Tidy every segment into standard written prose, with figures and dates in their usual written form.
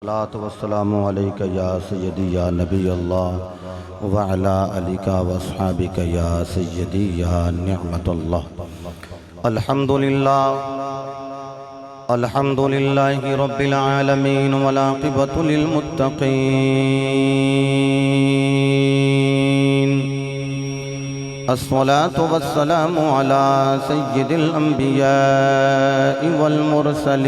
सलातु वस्सलामु अलैका या सय्यदी या नबी अल्लाह व अला आलिका व अस्हाबिका या सय्यदी या निअमतल्लाह। अल्हम्दुलिल्लाहि रब्बिल आलमीन वल आक़िबतु लिल मुत्तक़ीन। अस्सलातु वस्सलामु अला सय्यिदिल अंबियाइ वल मुरसलीन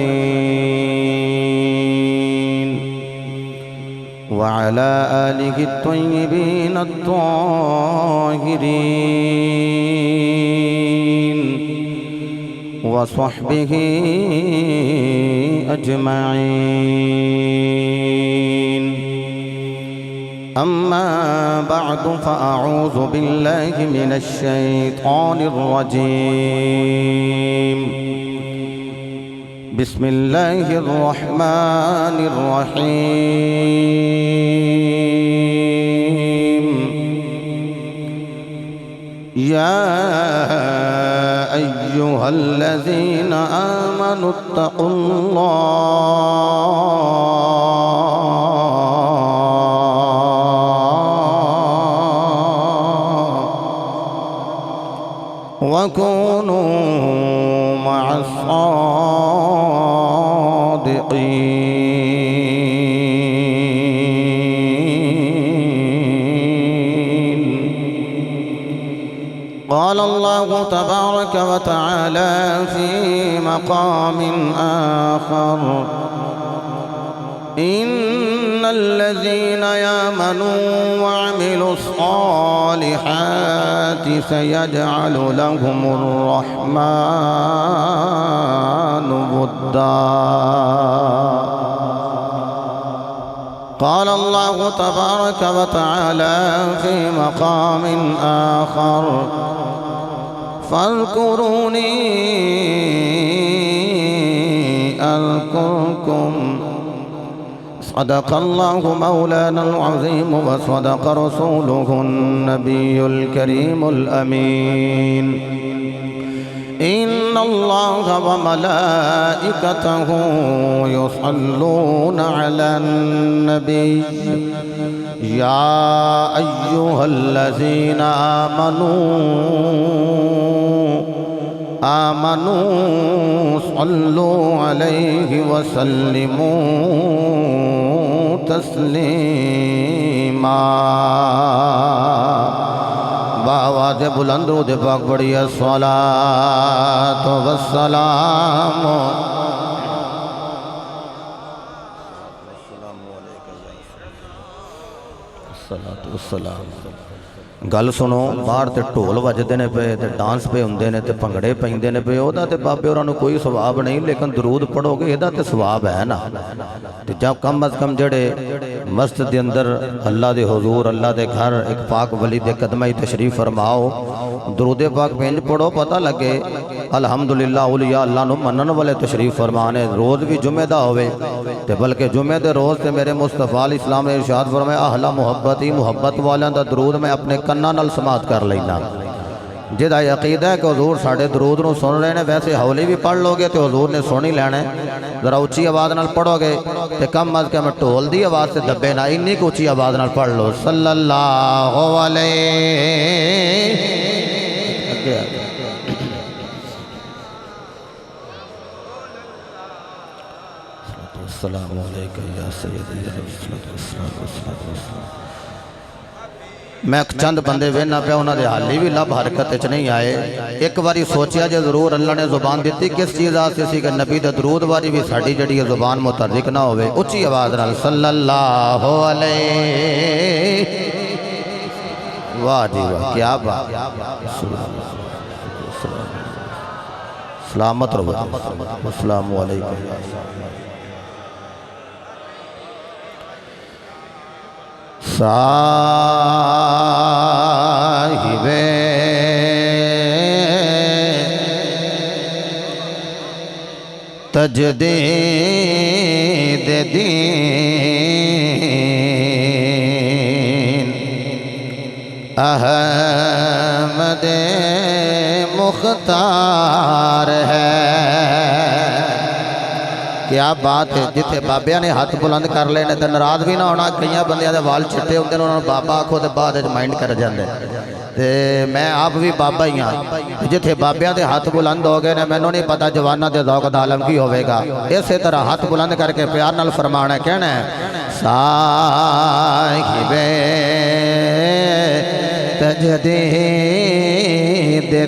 व अला आलिहि त्वय्यिबीन अत्ताहिरीन व स्वहबिहि अजमईन। अम्मा बअदु फ़अऊज़ु बिल्लाहि मिनश शैतानिर रजीम। बिस्मिल्लाहिर रहमानिर रहीम। या अय्युहल्लज़ीना आमनुत्तक़ुल्लाह वकूनू मअस्सादिक़ीन। क़ाल अल्लाहु तबारक व तआला फ़ी मक़ामिन आख़र। इन्नल्लज़ीना यामनू व अमिलुस्सालिहाति सयजअलु लहुमुर रहमानु वुद्दा। क़ाल अल्लाहु तबारक व तआला फ़ी मक़ामिन आख़र। फ़ज़्कुरूनी अज़्कुरकुम। सदक़ल्लाहु मौलानल अज़ीम व सदक़ रसूलुहुन नबियुल करीमुल अमीन। इन्नल्लाहा व मलाइकतहु युसल्लूना अलन नबी। या अय्युहल्लज़ीना आमनू सल्लु अलैहि वसल्लिमू तस्लीमा। बावाज़ बुलंद दे पाक बड़ी अस्सलातु वस्सलाम। गल सुनो, बाहर तो ढोल वजदे ने पे, डांस पे होंदे ने, ते भंगड़े पैंदे ने पे, ओदा ते बाबे होरां नूं कोई सवाब नहीं, लेकिन दरूद पढ़ोगे इहदा ते सवाब है ना। ते जब कम अज कम जेड़े मस्जिद दे अंदर अल्लाह दे हुजूर, अल्लाह दे घर एक पाक वली दे कदमां ही तशरीफ फरमाओ, दरूद पाक पेंज पढ़ो, पता लगे अल्हम्दुलिल्लाह औलिया अल्लाह नूं मनन वाले तशरीफ फरमाने। रोज़ भी जुमे दा होवे ते बल्कि जुमे दे रोज़ ते मेरे मुस्तफा इस्लाम ने इरशाद फरमाया अहला मुहब्बत ही मुहब्बत वालियां दा दरूद मैं अपने कन्नां नाल समात कर लैना। जिहदा अकीदा है कि हुजूर साडे दरूद नूं सुन रहे हैं, वैसे हौली भी पढ़ लोगे तो हुजूर ने सुन ही लैना है। जरा उच्ची आवाज़ नाल पढ़ोगे तो कम अज कम ढोल दी आवाज़ से दबे ना, इन्नी को उच्ची आवाज़ नाल पढ़ लो। सल्लल्लाहु अलैहि अस्सलामु अलैका या सय्यदी। मैं चंद बंदे वेना पे, उन्होंने हाली भी लब हरकत च नहीं आए। एक बारी सोचा जो जरूर अल्लाह ने जुबान दी किस चीज़ आस्ते सी कि नबी दे दरूद वारी भी साड़ी जड़ी जुबान मुतहर्रिक ना होवे। उच्ची आवाज़ नाल सल्लल्लाहु अलैहि। वाह जी वाह, क्या बात। सलामत रहो। अस्सलामु अलैकुम। साहिबे तजदीद दीन अहमद मुख्तार है। क्या बात है। जिथे बाबिया ने हथ बुलंद कर लेने तो नाराज भी ना होना। कई बंदियां दे वाल चिट्टे होंदे ने, उन्होंने बाबा आखो तो बाद माइंड कर जाते। ते मैं आप भी बाबा ही हाँ। जिथे बाबिया के हथ बुलंद हो गए ने, मैनू नहीं पता जवाना के दौक दा आलम की होगा। इस तरह हथ बुलंद करके प्यार नाल फरमाना है, कहना है साहिबे तजदीद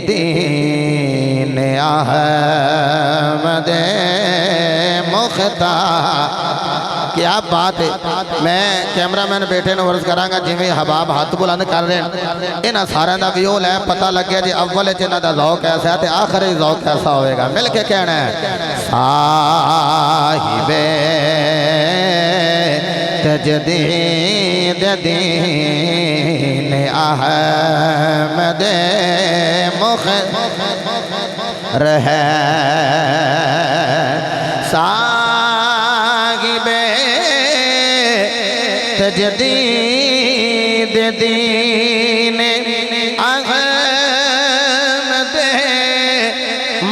दीन अहमद मुख्तार। क्या बात है। मैं कैमरामैन बेटे ने वर्ज करांगा, जिमें हबाब हाथ बुलंद कर रहे हैं, इन्होंने सारे का व्यू लै पता लगे जी अव्वल इन्हों का ज़ौक ऐसा है तो आखिर ज़ौक कैसा होएगा। मिल के कहना है साहिबे तजदीद दीन अहमद मुख्तार है। साहिबे तजदीद दीन अहमद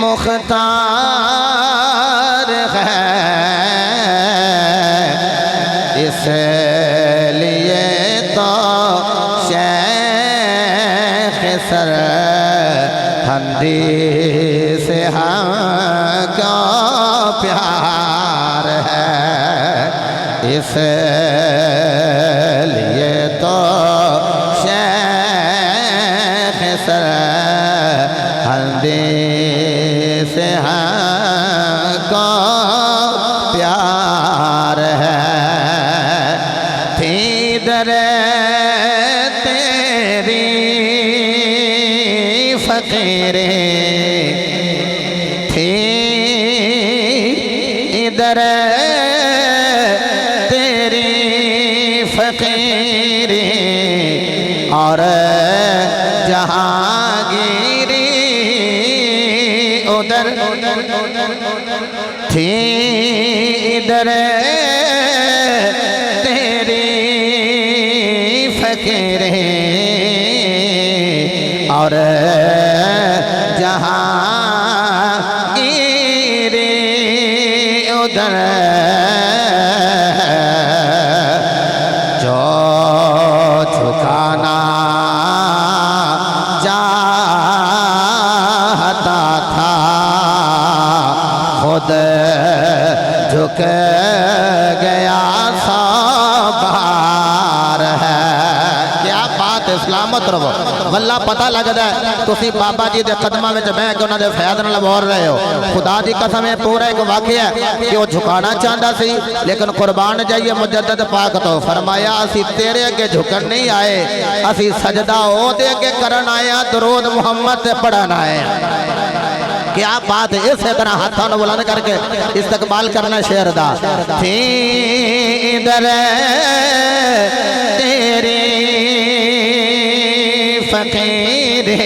मुख्तार है। इसलिए तो शेख सरहंदी से हमको प्यार है। इसलिए तो शेख सरहंदी से हमको प्यार है। तेरी फकीरे थी इधर तेरी फकीरी और जहांगीरी उधर थी। इधर और जहांगीरी उधर जो झुकाना चाहता था खुद झुक गया साबार है। क्या बात है। सलामत रहो। वल्ला पता लगता है तुसी बाबा जी के कदमां में बह के उन्होंने फैद नाल बोल रहे हो। खुदा की कसम है पूरा एक वाकया है कि वो झुकाना चाहता सी, लेकिन कुर्बान जाइए मुजद्दद पाक तो फरमाया असी तेरे अगे झुकन नहीं आए, असी सजदा ओदे अगे करन आए हैं, दरूद मुहम्मद से पढ़न आए हैं। क्या बात है। इस तरह हाथों को बुलंद करके इस्तकबाल करना शेर दा। थी इधर तेरी फकीरे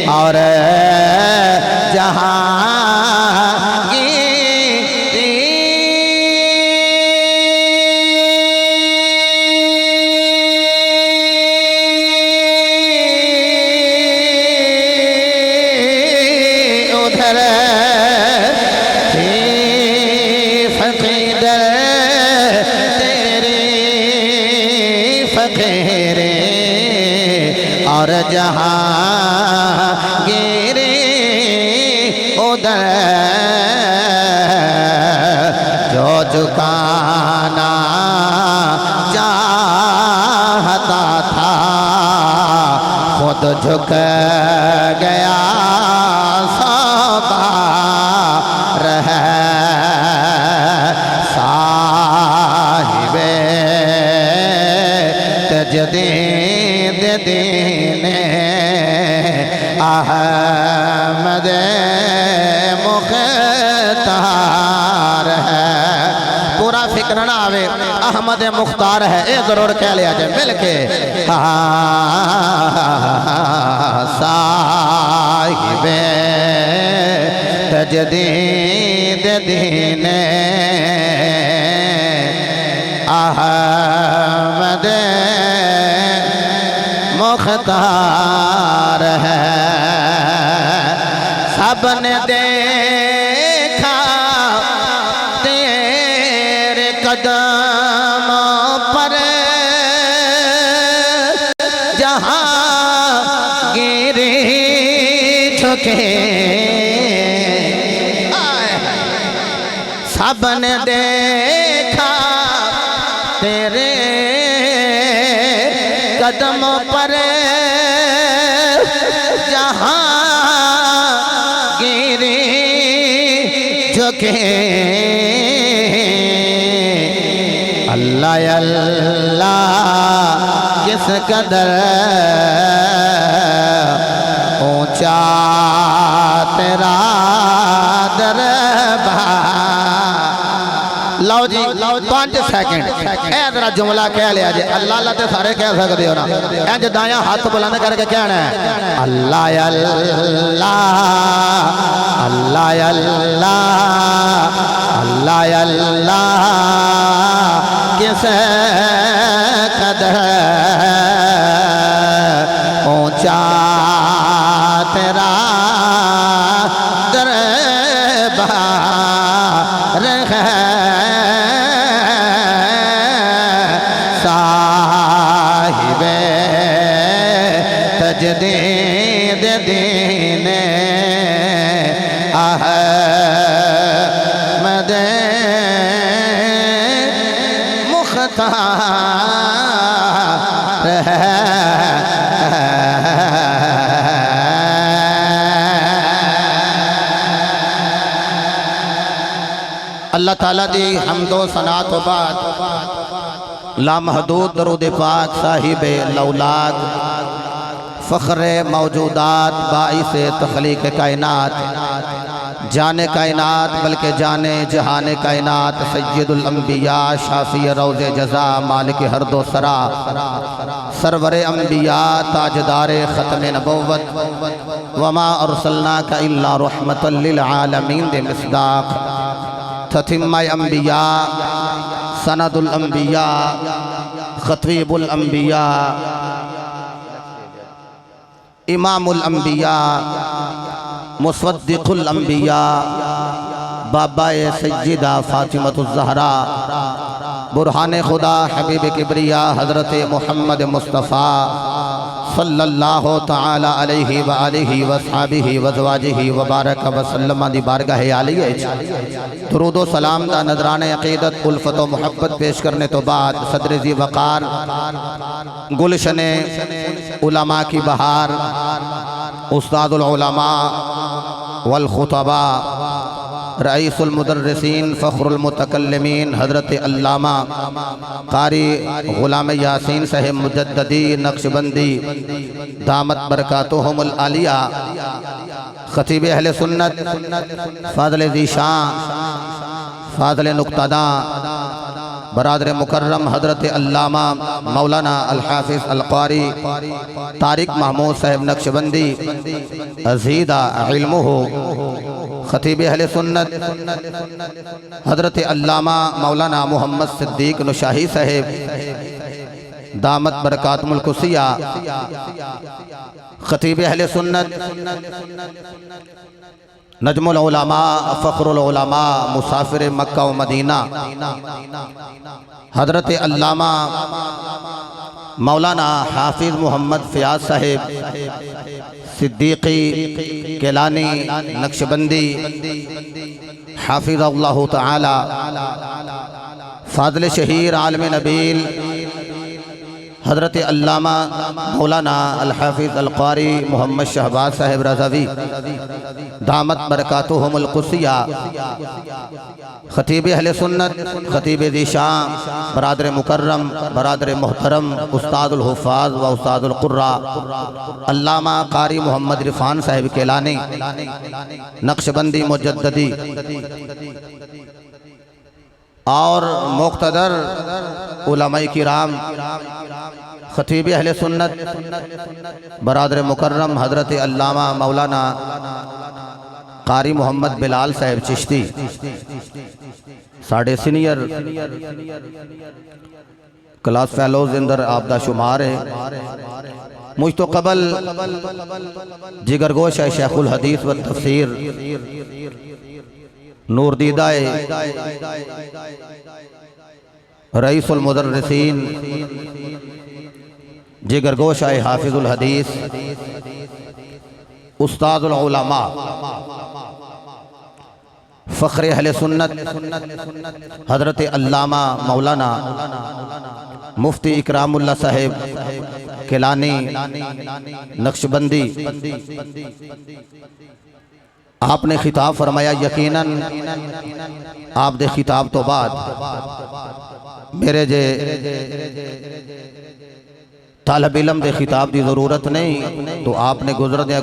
और जहांगीरी उधर थी फकीर तेरी फकीरे और जहांगीरी उधर जो झुकाना चाहता था खुद झुक गया साबार है। साहिबे तजदीद दीन अहमद मुख्तार है। पूरा फिक्र ना आवे अहमद मुख्तार है, ये जरूर कह लिया जाए मिल के। साहिबे तजदीद दीन अहमद मुख्तार है। सबने देखा कदमों पर जहाँ गिरे झुके सबने देखा तेरे कदमों पर जहाँ गिरे झुके अल्लाह अल्लाह किस कदर ऊंचा तेरा दरबार। लो जी 5 सेकंड ए जरा जुमला कह लिया जी। अल्लाह अल्लाह ते सारे कह सकते हो ना। इंज दाया हाथ बुलंद करके कहना है अल्लाह अल्लाह अल्लाह अल्लाह अल्लाह अल्लाह किस कदर ऊंचा तेरा दरबार है साहिबे तजदीद दीन अहमद मुख्तार है। अल्लाह ताला दी हमदो सना तो बाद लामहदूद दरूद पाक साहिबे लौलाद फ़ख्रे मौजूदात बाइसे तख्लीक कायनात जाने कायनात बल्कि जाने जहाने कायनात सय्यदुल अंबिया शाफी रोज़े जज़ा मालिक हर दो सरा सरवरे अंबिया ताजदारे ख़त्मे नबुव्वत वमा अरसलनाका इल्ला रहमतल लिल आलमीन दे मिस्दाक़ ततिम्मा अंबिया सनदुल अंबिया खतीबुल अंबिया इमामुल अंबिया मुसद्दिकुल अंबिया बाबा सय्यदा फातिमतुज़ ज़हरा बुरहाने खुदा हबीब किबरिया हज़रत मोहम्मद मुस्तफ़ा सल्लल्लाहु तआला अलैहि व आलिहि व अस्हाबिहि व ज़वाजिहि व बारक व सल्लम दी बारगाह आलिया दुरूद व सलाम दा नजराने अक़ीदत उल्फत व मोहब्बत पेश करने तो बाद सदर ज़ी वक़ार गुलशने उलमा की बहार उस्तादुल उलमा वल खुतबा रईसुल मुदर्रिसीन फ़ख्रुल मुतकल्लिमीन हज़रत अल्लामा कारी ग़ुलाम यासीन साहिब मुजद्ददी नक्शबंदी दामत बरकातुहुमुल आलिया ख़तीब अहले सुन्नत फ़ाज़िल ज़ीशान फ़ाज़िल नुक्तादा बरादर मुकर्रम हज़रत अल्लामा मौलाना अल हाफ़िज़ अल क़ारी तारिक महमूद साहिब नक्शबंदी अज़ीदा इल्मुहु ख़तीब अहले सुन्नत हज़रत अल्लामा मौलाना मोहम्मद सिद्दीक़ नुशाही साहिब दामत बरकातुल कुसिया ख़तीब अहले सुन्नत नजमुल उलमा फ़ख्रुल उलमा मुसाफिर मक्का व मदीना हज़रत अल्लामा मौलाना हाफिज़ मोहम्मद फ़ियाज़ साहिब सिद्दीक़ी केलानी नक्शबंदी हाफिज़हुल्लाहु तआला फ़ाज़िल शहीर आलम नबील हज़रत अल्लामा मौलाना अल हाफ़िज़ अल क़ारी मोहम्मद शहबाज साहिब रज़वी दामत बरकातुहुमुल कुसिया ख़तीब अहले सुन्नत ख़तीब ज़ीशान बरादर मुकर्रम बरादर मोहतरम उस्तादुल हुफ़ाज़ व उस्तादुल क़ुर्रा अल्लामा क़ारी मोहम्मद इरफ़ान साहिब केलानी नक्शबंदी मुजद्ददी और मुक़्तदर उलमाए किराम ख़तीब अहले सुन्नत बरादर मुकर्रम हज़रत अल्लामा मौलाना कारी मोहम्मद बिलाल साहिब चिश्ती साढ़े सीनियर क्लास फेलोज अंदर आपदा शुमार है। मुझ तो कबल जिगरगोश है शेखुल हदीस व तफसीर नूरदीदाए रईसुल मुदर्रिसीन जिगरगोश आए हाफिजुल हदीस उस्तादुल उलमा फ़ख्रे अहले सुन्नत हज़रत अल्लामा मौलाना मुफ्ती इकरामुल्लाह साहिब किलानी नक्शबंदी, आपने खिताब फरमाया। यकीनन आप दे खिताब तो बाद मेरे जे तालब इलम दे खिताब की ज़रूरत नहीं, तो आपने गुजर दिया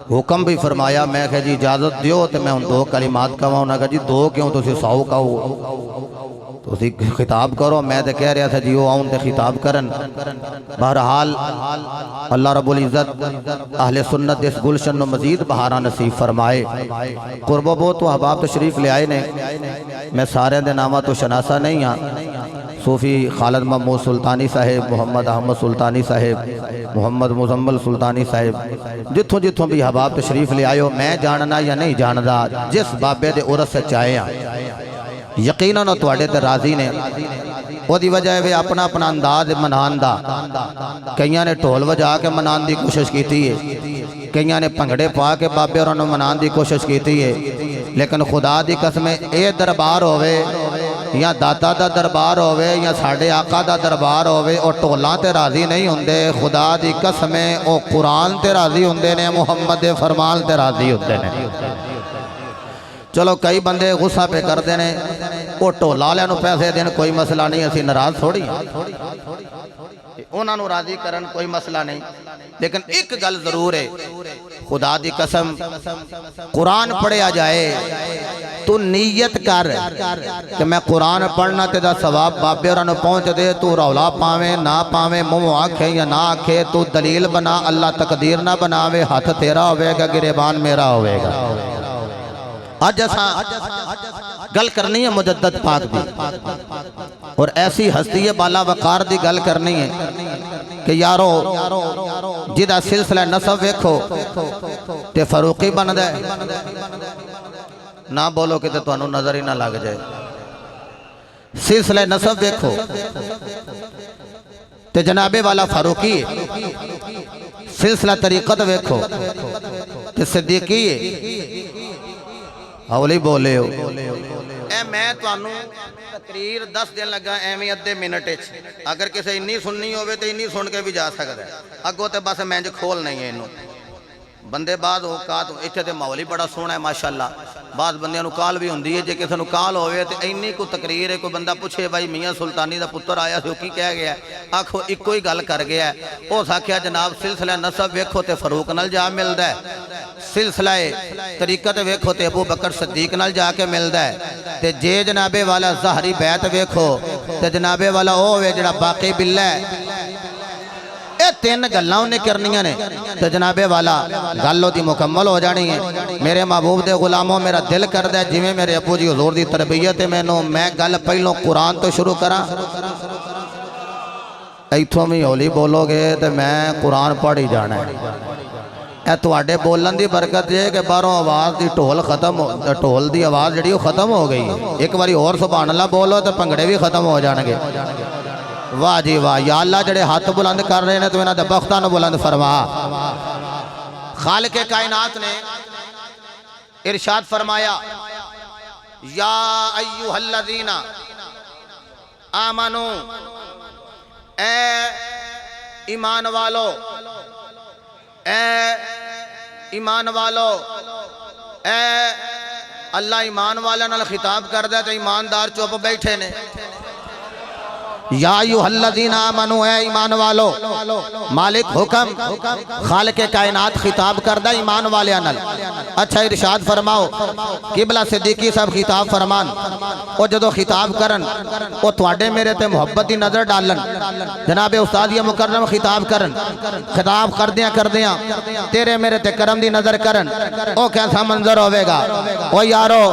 हुक्म भी फरमाया। मैं कहा जी इजाज़त दियो तो मैं उन दो कलिमात कहा। उन्हें कहा जी दो क्यों, तुम 100 कहो, तुम खिताब करो। मैं तो कह रहा था जी वो आउन तो खिताब करन। बहरहाल अल्लाह रब्बुल इज़्ज़त अहले सुन्नत इस गुलशन में मजीद बहारा नसीब फरमाए। कुर्बो बहुत तो अहबाब तशरीफ ले आए ने, मैं सारे दे नामा तो शनासा नहीं हाँ। सूफ़ी खालिद महमूद सुल्तानी साहिब, मोहम्मद अहमद सुल्तानी साहिब, मोहम्मद मुजम्मल सुल्तानी साहिब, जिथों जिथों भी अहबाब तशरीफ ले आयो, मैं जानना या नहीं जानदा, जिस बाबे दे उरस से आए हैं यकीनन तुहाडे ते राजी ने। ओदी वजह है अपना अपना अंदाज मनान दा। कईयां ने ढोल वजा के मनान की कोशिश की है, कईयां ने भंगड़े पा के बाबे और मनान की कोशिश की है, लेकिन खुदा दी कसम ये दरबार होवे या दाता दा दरबार होवे या साडे आका दा दरबार होवे, और ढोलां ते राजी नहीं होंदे। खुदा दी कसम ओ कुरान ते राजी होंदे ने, मुहम्मद दे फरमान ते राजी होंदे ने। चलो कई बंदे गुस्सा पे करते हैं, वो ढोला वाले पैसे देन कोई मसला नहीं, असी नाराज थोड़ी, उन्होंने राजी करन कोई मसला नहीं। लेकिन एक गल जरूर है, खुदा दी कसम कुरान पढ़िया जाए तू नीयत कर कि मैं कुरान पढ़ना तेरा सवाब बाबे और पहुँच दे। तू रौला पावे ना पावे, मुँह आखे या ना आखे, तू दलील बना, अल्लाह तकदीर ना बनावे, हाथ तेरा होवेगा गिरेबान मेरा होवेगा। आज असा गल करनी है मुजद्दद पाक दी, और ऐसी हस्ती है बाला वकार दी गल करनी है कि यारो जिदा सिलसिला नसब वेखो ते फरूकी बनदा है। ना बोलो कि तुहानू नजर ही ना लग जाए। सिलसिला नसब वेखो ते जनाबे वाला फारूकी है, सिलसिला तरीकत वेखो ते सिद्दीकी है। हौली बोले हो ए मैं तुहानू तकरीर 10 दिन लगा एवं अद्धे मिनट, अगर किसी इन्नी सुननी हो तो इन्नी सुन के भी जा सकता है। अगों तो बस मैं खोल नहीं है इनू बंदे बाद औकात। इत्थे तो माहौल ही बड़ा सोहना है माशाअल्लाह। बाद बंदियां नू काल भी होंदी है, जे किसी नू काल होवे तो इन्नी को तकरीर है, कोई बंदा पूछे भाई मियाँ सुल्तानी का पुत्र आया से की कह गया, आखो इको ही गल कर गया। उस आख्या जनाब सिलसिला नसब वेखो तो फरूक नाल जा मिलता है, सिलसिला तरीकत वेखो तो अबू बकर सदीक नाल जाके मिलता है, ते जे जनाबे वाला ज़हरी बैत वेखो तो जनाबे वाला वो होवे जिहड़ा बाकी बिल्ला है। ये 3 गल्लां उन्हें करनियां ने तो जनाबे वाला गल ओदी मुकम्मल हो जानी है। मेरे महबूब दे गुलामों, मेरा दिल करदा है जिवें मेरे अबू जी हुजूर दी तरबियत है, मैं गल पहलों कुरान तो शुरू करा। इत्थों भी हौली बोलोगे तो मैं कुरान पढ़ ही जाना है। ए तुहाडे बोलन की बरकत है कि बाहरों आवाज़ की ढोल खत्म, ढोल की आवाज़ जी खत्म हो गई। एक बार होर सुभान अल्लाह बोलो तो भंगड़े भी खत्म हो जाएंगे। वाह जी वाह, या अल्लाह जड़े हाथ बुलंद कर रहे हैं तो इन्होंने बख्तां नूं बुलंद फरमा। खालिक कायनात ने इरशाद फरमाया, या अय्युहल्लज़ीना आमनू, ए ईमान वालो, ए ईमान वालो, ए अल्लाह ईमान वाले नाल खिताब करदा तो ईमानदार चुप बैठे ने। या अय्युहल्लज़ीना आमनू, है ईमान वालो, मालिक हुक्म खालिक कायनात खिताब करदा ईमान वाले नाल। अच्छा इरशाद फरमाओ, किबला सिद्दीकी साहब खिताब फरमान, वो जो खिताब करन वो तुहाडे मेरे ते मुहब्बत की नज़र डालन। जनाबे उस्तादिया मुकर्रम खिताब करन, खिताब करदियां करदियां तेरे मेरे ते करम की नज़र करन, वो कैसा मंजर होवेगा। ओ यारो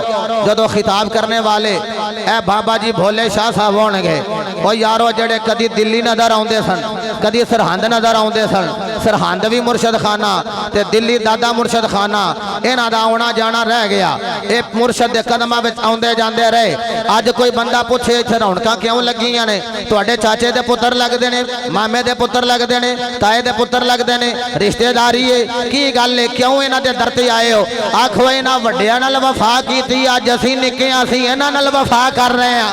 जो खिताब करने वाले ए बाबा जी भोले शाह साहब होणगे, ओ यारो जड़े कदी दिल्ली नजर आते सन, कदी सरहंद नज़र आउंदे सन, सरहंद भी मुर्शद खाना ते दिल्ली दादा मुर्शद खाना, इन्हां दा आउणा जाना रह गया। ये मुर्शद दे कदमां विच आउंदे जांदे रहे। अज कोई बंदा पूछे इत्थे रौनकां क्यों लगियां ने, तुहाडे चाचे दे पुत्तर लगदे ने, मामे दे पुत्तर लगदे ने, ताए दे पुत्तर लगदे ने, रिश्तेदारी है, की गल है, क्यों इन्हां दे दर ते आए हो? आखो इन्हां वड्डियां नाल वफा कीती, अज असीं निक्के असीं इन्हां नाल वफा कर रहे हैं।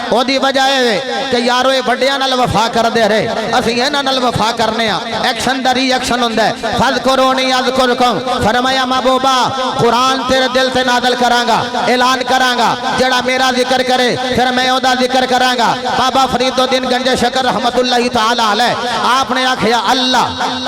ओदी वजह है कि यारो ये वड्डियां नाल वफा करदे रहे, असीं इन्हां नाल वफा करने आ। एक्शन दा रिएक्शन हुंदा है। फज़कुरूनी अज़कुरकुम, फरमाया महबूबा कुरान तेरे दिल से नाज़िल करांगा, ऐलान करांगा, जेड़ा मेरा जिक्र करे फिर मैं ओदा जिक्र करांगा। बाबा फरीदुद्दीन गंजे शकर रहमतुल्लाहि तआला अलैह आपने आखिया अल्लाह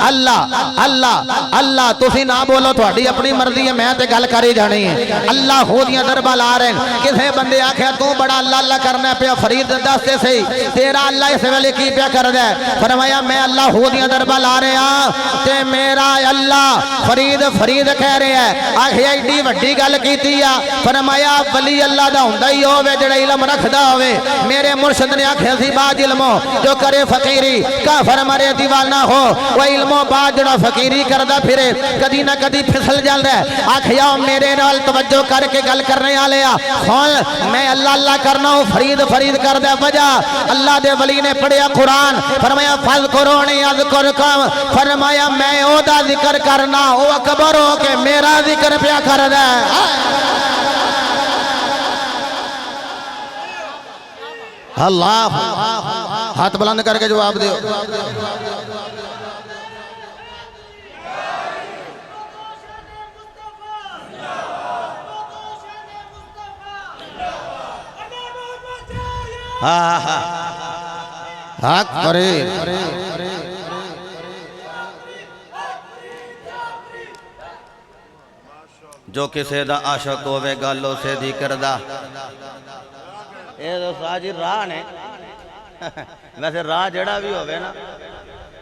अल्लाह अल्लाह अल्लाह, तुसीं ना बोलो, तुहाडी अपनी मर्जी है, मैं ते गल कर ही जानी है। अल्लाह हो दियां दरबार ला रहे हैं। किसे बंदे आखिया तू बड़ा अल्लाह अल्लाह करना पे, फरीद दसते सही तेरा अल्लाह इस वेले की प्या कर दे? फरमाया मैं अल्लाह हो दियां दरबार ला रहे हां ते मेरा अल्लाह फरीद फरीद कह रहा है। आखिया एडी वड्डी गल कीती आ। फरमाया वली अल्लाह दा हुंदा ही होवे जेड़ा इल्म रखदा होवे। मेरे मुर्शिद ने आखिया सी बाज इल्मो जो करे फकीरी काफर मरे दीवाना हो, वो इल्मो बाद जेड़ा फकीरी करदा फिरे कदी ना कदी फिसल जांदा है। आखिया मेरे नाल तवज्जो करके गल करने वाले आ, सुन मैं अल्लाह अल्लाह करना हूं, फरीद फरीद कर दे। वजह अल्लाह दे वली ने पढ़िया कुरान, फरमाया फज़कुरूनी अज़कुरकुम, फरमाया मैं ओदा जिक्र करना, ओ अकबर हो के मेरा जिक्र प्या कर दे। अल्लाह हाथ बुलंद करके जवाब दो। हक करे जो किसी दा आशक होवे गल उसे दी करदा। ये तो साजी राह ने वैसे राह जड़ा भी होवे ना,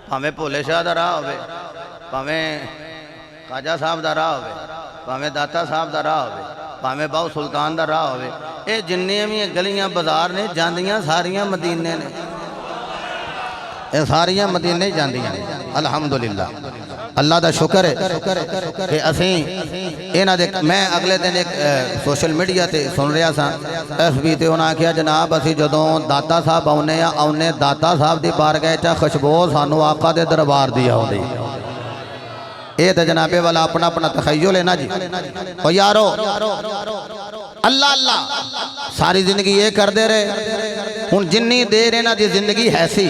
भावें भोले शाह दा राह होवे, भावें खाजा साहब दा राह होवे, भावें दाता साहब दा राह होवे, भावें बाहू सुल्तान दा राह होवे, ये जिन्नियां भी गलियां बाजार ने जांदियां सारियां मदीने ने, ये सारियां मदीने जांदियां ने। अल्हम्दुलिल्लाह अल्लाह दा शुक्र है कि असीं इन्हां दे। मैं अगले दिन एक सोशल मीडिया ते सुन रहा सा FB ते, उन्हें आख्या जनाब असीं जदों दाता साहब आउने दाता साहब दी बारगाह च खुशबू सानू आका दे दरबार दी आउंदी। ये तो जनाबे वाला अपना अपना तखय्युल है ना जी। और यारो अल्लाह अल्लाह सारी जिंदगी ये करते रहे। हुण जिन्नी देर इन्हां दी जिंदगी है सी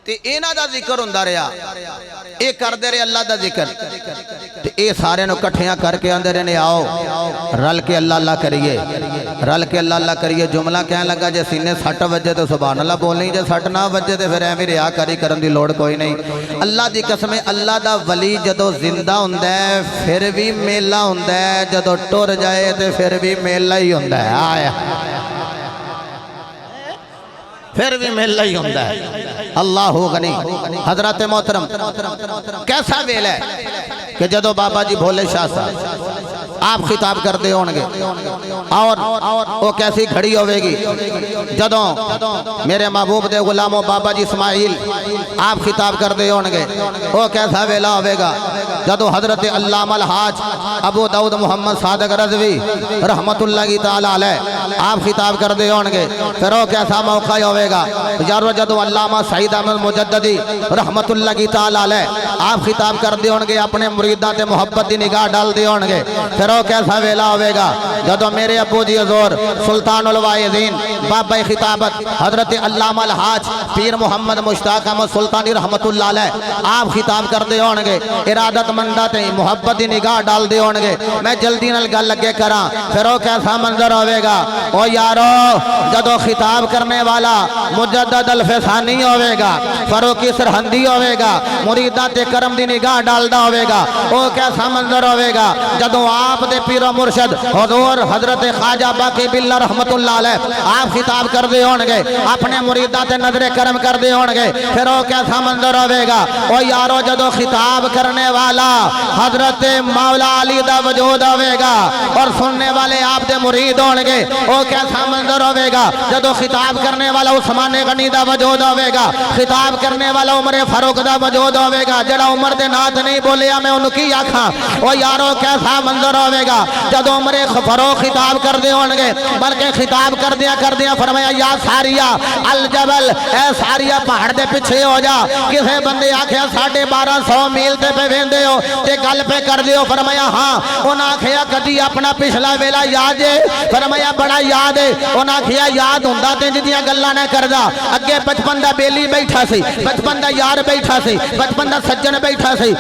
ते इन्हां दा जिक्र हुंदा रहा, ये करते रहे अल्लाह दा जिक्र, ते ये सारे नूं इकट्ठियां करके आंदे रहे ने आओ रल के अल्लाह अल्लाह करिए, रल के अल्लाह अल्लाह करिए। जुमला कहन लगा जे सीने सट वजे तो सुभान अल्लाह बोलनी, जे सट ना वजे तो फिर एवं रियाकारी करन दी लोड़ कोई नहीं। अल्लाह दी कसम अल्लाह दा वली जदों जिंदा हुंदा है फिर भी मेला हुंदा है, जदों टुर जाए तो फिर भी मेला ही हुंदा है। आया फिर भी मेला ही होता है। अल्लाह गनी। हजरत मोहतरम कैसा वेला है कि जदों बाबा जी भोले शाह साहब आप खिताब करते होंगे और वो कैसी घड़ी होगी जदों मेरे महबूब दे गुलामों बाबा जी इस्माइल आप खिताब करते होंगे, वो कैसा वेला होगा जदों हजरत अल्लामा हाज अबू दाऊद मोहम्मद सादक रज़वी रहमतुल्लाहि तआला अलैह आप खिताब करते होंगे। फिर वो कैसा मौका होगा यारो जदों अल्लामा सईद अहमद मुजद्ददी रहमतुल्लाहि तआला अलैह आप खिताब करते होंगे, अपने मुरीदां ते मोहब्बत की निगाह डालते होंगे। फिर वो कैसा वेला होगा जदों मेरे अबू जी हज़ूर सुल्तानुल वाइज़ीन बाबा खिताबत हजरत अल्लामा हाज पीर मोहम्मद मुश्ताक अहमद सुल्तानी रहमतुल्लाह अलैह आप खिताब करते होंगे, इरादतमंदा ते मोहब्बत की निगाह डालते होंगे। मैं जल्दी नाल गल लगे करा, फिर वो कैसा मंजर होगा ओ यारो जदों खिताब करने वाला मुजद्दद अल-फैसानी होगा, फरूकी सरहंदी होगा, मुरीदां ते करम दी निगाह डालदा होगा। वो कैसा मंजर होगा जदों आप दे पीरो मुर्शद हुजूर हजरत ख्वाजा बाकी बिल्ला रहमतुल्लाह अलैह आप खिताब करते होंगे, अपने मुरीदां ते नजरे करम करते होंगे। फिर वो कैसा मंजर होगा ओ यारो जदों खिताब करने वाला हजरत मौला अली दा वजूद होगा और सुनने वाले आप दे मुरीद होंगे। वो कैसा मंजर होगा जदों खिताब करने वाला उस्मान गनी दा वजूद होवेगा, खिताब करने वाला उमर फारूक दा वजूद होवेगा। जड़ा उमर दे नाथ नहीं बोलिया मैं उन्होंने की आखा ओ यारो कैसा मंजर होवेगा जदों उमर फारूक खिताब करदे होणगे। बल्कि खिताब करदिया फरमाया या सारिया अल जबल, ए सारिया पहाड़ दे पीछे हो जा। किसे बंदे आखिया 1250 मील ते पे वेंदे हो ते गल पे कर दियो। फरमाया हाँ। उन्हें आखिया कदी अपना पिछला वेला याद है? फरमाया बड़ा याद है। उन्हें आखिया याद हुंदा ते जिदियां गल्लां ना करदा। अगे बचपन दा बेली बैठा सी, बचपन दा यार बैठा सी, बचपन दा सज्जन बैठा सी,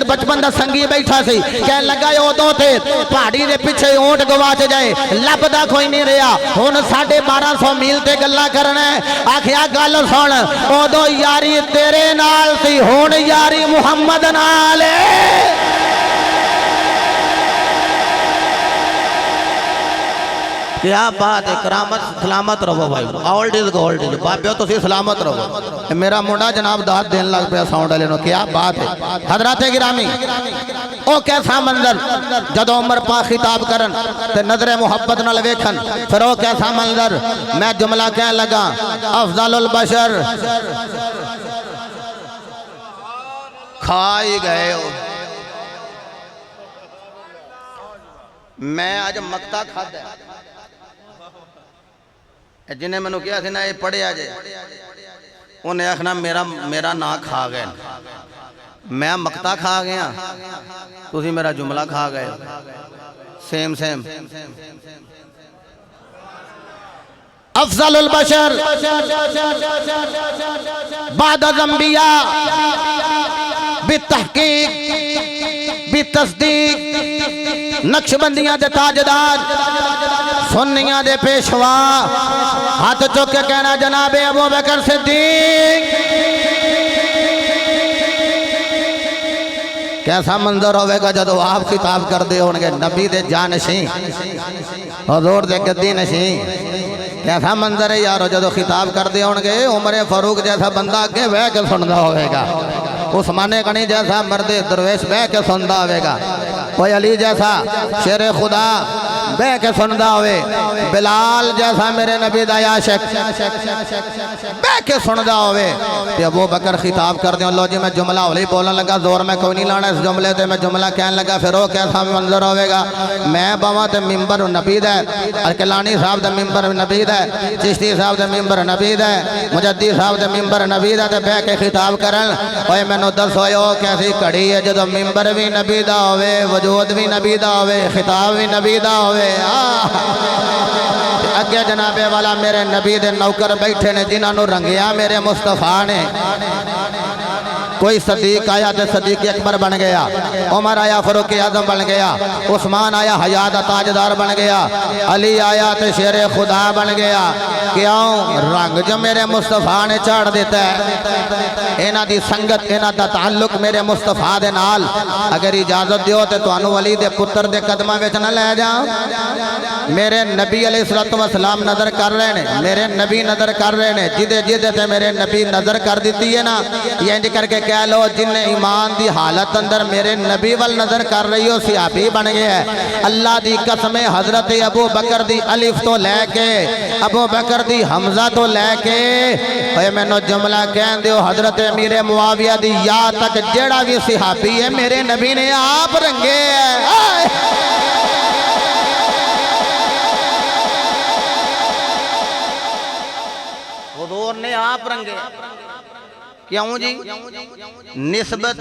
बचपन दा संगी बैठा सी। कह लगा उदों ते पहाड़ी दे पिछे ऊंट गवाच जाए लभदा कोई नहीं रहा। हुण 1250 मील ते गल्लां करना है। आखिया गल सुन, उदों यारी तेरे नाल सी, हुण यारी मुहम्मद नाल है। क्या बात है, करामत सलामत रहो भाई, ओल्ड इज गोल्ड इज बाबे तुसी सलामत रहो। मेरा मुंडा जनाब दाद देन लग पिया साउंड वाले नो, क्या बात है। हजरत गिरामी ओ कैसा मंजर जदों उमर पाक खिताब करन ते नजरे मुहब्बत नाल वेखन, फिर ओ कैसा मंजर। मैं जुमला कह लगा अफजलुल बशर खाई गए हो। मैं आज मक्ता खादा, जिन्हें मैनू कहा ना ये पढ़िया जे, उन्हें आखना मेरा ना खा गए। मैं मक्ता खा गया, तुसी मेरा जुमला खा गए। Same same. अफजलुल बशर बाद अंबिया बितहकीक बितस्दीक, नक्शबंदियां दे ताजदार, सुन्नियां दे पेशवा, हाथ चुक के कहना जनाबे अबू बकर सिद्दीक। कैसा मंजर होगा जदों आप खिताब करते होंगे नबी दे जानशी, हुजूर दे गद्दी नशी। कैसा मंजर है यारो जदों खिताब करते होंगे। उमर फारूक जैसा बंदा अगे बह के सुनता होगा, उस्मान गनी जैसा मर्द दरवेश बह के सुनता होगा, कोई अली जैसा शेर खुदा बह के सुनता होवे, बिलाल जैसा मेरे नबी दा आशिक बह के सुनता होवे। ते अबू बकर खिताब करते हो लो जी मैं जुमला हौली बोलने लगा, जोर मैं कोई नहीं लाना इस जुमले ते, मैं जुमला कहने लगा। फिर वो कैसा मंजर होगा। मैं बवा ते मिंबर नबी दा, अरकलानी साहब दा मिंबर नबी दा, चिश्ती साहब दा मिंबर नबी दा, मुजद्दी साहब दा मिंबर नबी दा, ते बह के खिताब करन। ओए मैनू दसो ओ कैसी घड़ी है जदों मिंबर भी नबी दा होवे, वजूद भी नबी दा होवे, खिताब भी नबी दा होवे। अगे जनाबे वाला मेरे नबी दे नौकर बैठे ने जिन्होंने रंगिया मेरे मुस्तफा ने। कोई सदीक आया तो सदीक अकबर बन गया, उमर आया फरूक आजम बन गया, उस्मान आया हयात ताजदार बन गया, अली आया तो शेर खुदा बन गया। क्यों? रंग जो मेरे मुस्तफा ने चाड़ दिता है। इन्हां दी संगत, इन्हां दा ताल्लुक मेरे मुस्तफा दे नाल। अगर इजाजत दियो तो तुहानू अली दे पुत्र दे कदमां विच न ले जाओ। मेरे नबी अलैहिस्सलातु वस्सलाम नजर कर रहे हैं, मेरे नबी नजर कर रहे हैं। जिदे जिदे ते मेरे नबी नजर कर दी है ना, इंज करके कह लो जिन्हें ईमान की हालत अंदर मेरे नबी वाल नजर कर रही हो सियाबी बन गया है। अल्लाह की कसम हजरत अबू बकर दी अलिफ तो लैके अबू बकर दी हमजा तो लैके मैनू जुमला कह दो हजरत अमीर मुआविया दी या तक जेड़ा भी सिहाबी है मेरे नबी ने आप रंगे है। हुजूर ने आप रंगे। क्यों जी? निस्बत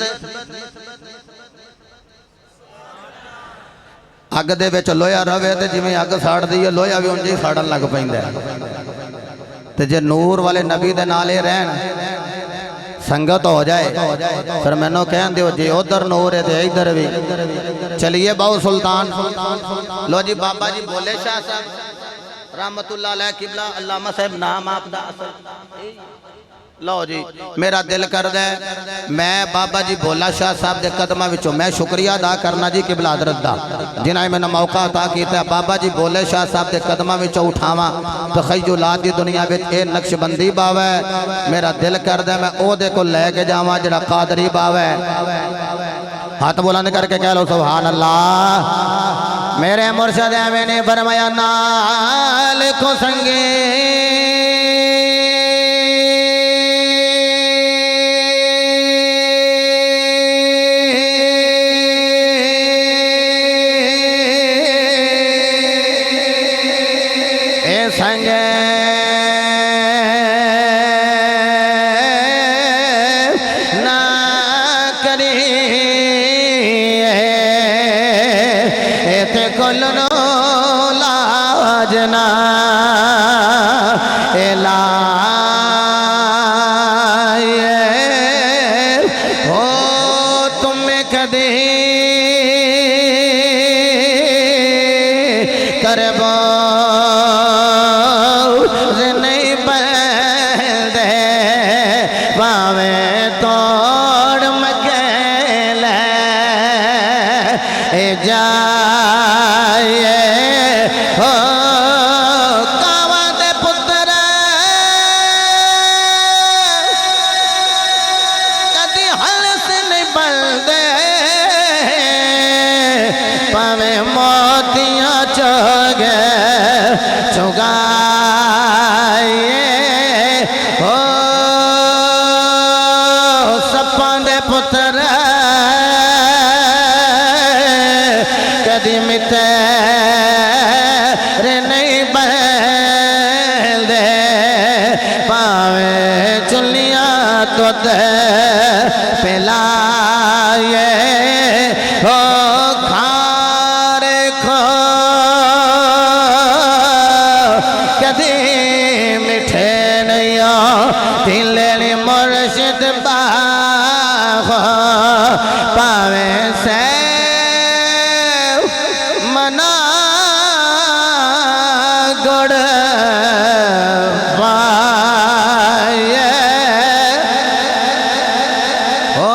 अग दे विच लोहा रवे तो जिवें अग साड़दी है लोहा भी उंज ही साड़न लग पैंदा है। ते जे नूर वाले नबी दे नाल रहन संगत हो जाए फिर मैनू कह दियो जे उधर नूर है तो इधर भी। चलिए बाऊ सुल्तान लो जी बाबा जी बोले शाह साहब रहमतुल्लाह अलैह किबला अल्लामा साहब नाम आपदा असल लो जी। मेरा दिल करदा है मैं बाबा जी भोला शाह साहब के कदमां विचों मैं शुक्रिया अदा करना जी किबला हजरत दा जिन्हें मैंने मौका अता किया। बाबा जी भोले शाह साहब के कदमां विचों उठावां तो खैजुलात दी दुनिया विच ये नक्शबंदी बावा है। मेरा दिल करदा मैं ओदे को लैके जावां जिहड़ा कादरी बावा है। हाथ बुलंद करके कह लो सुभान अल्लाह। मेरे मुर्शद मैंने फरमाया नाल को संगे संगे ना करी एते कोलनो लाजना एला हो तुम कदे करबो नहीं बंदे पावे तोड़ मकेल जाए हो कावा दे पुत्र कदी हल से नहीं बंदे पावे मोतियां चोगे चुगाए हो सप्पां दे पुत्र कदी मिटे रे नहीं बंदे पावे चुलियां तो दे पिलाए हो खारे खो कदी मिठे नहीं दिले मुर्शिद बाग पावे से मना गुड़ पाए हो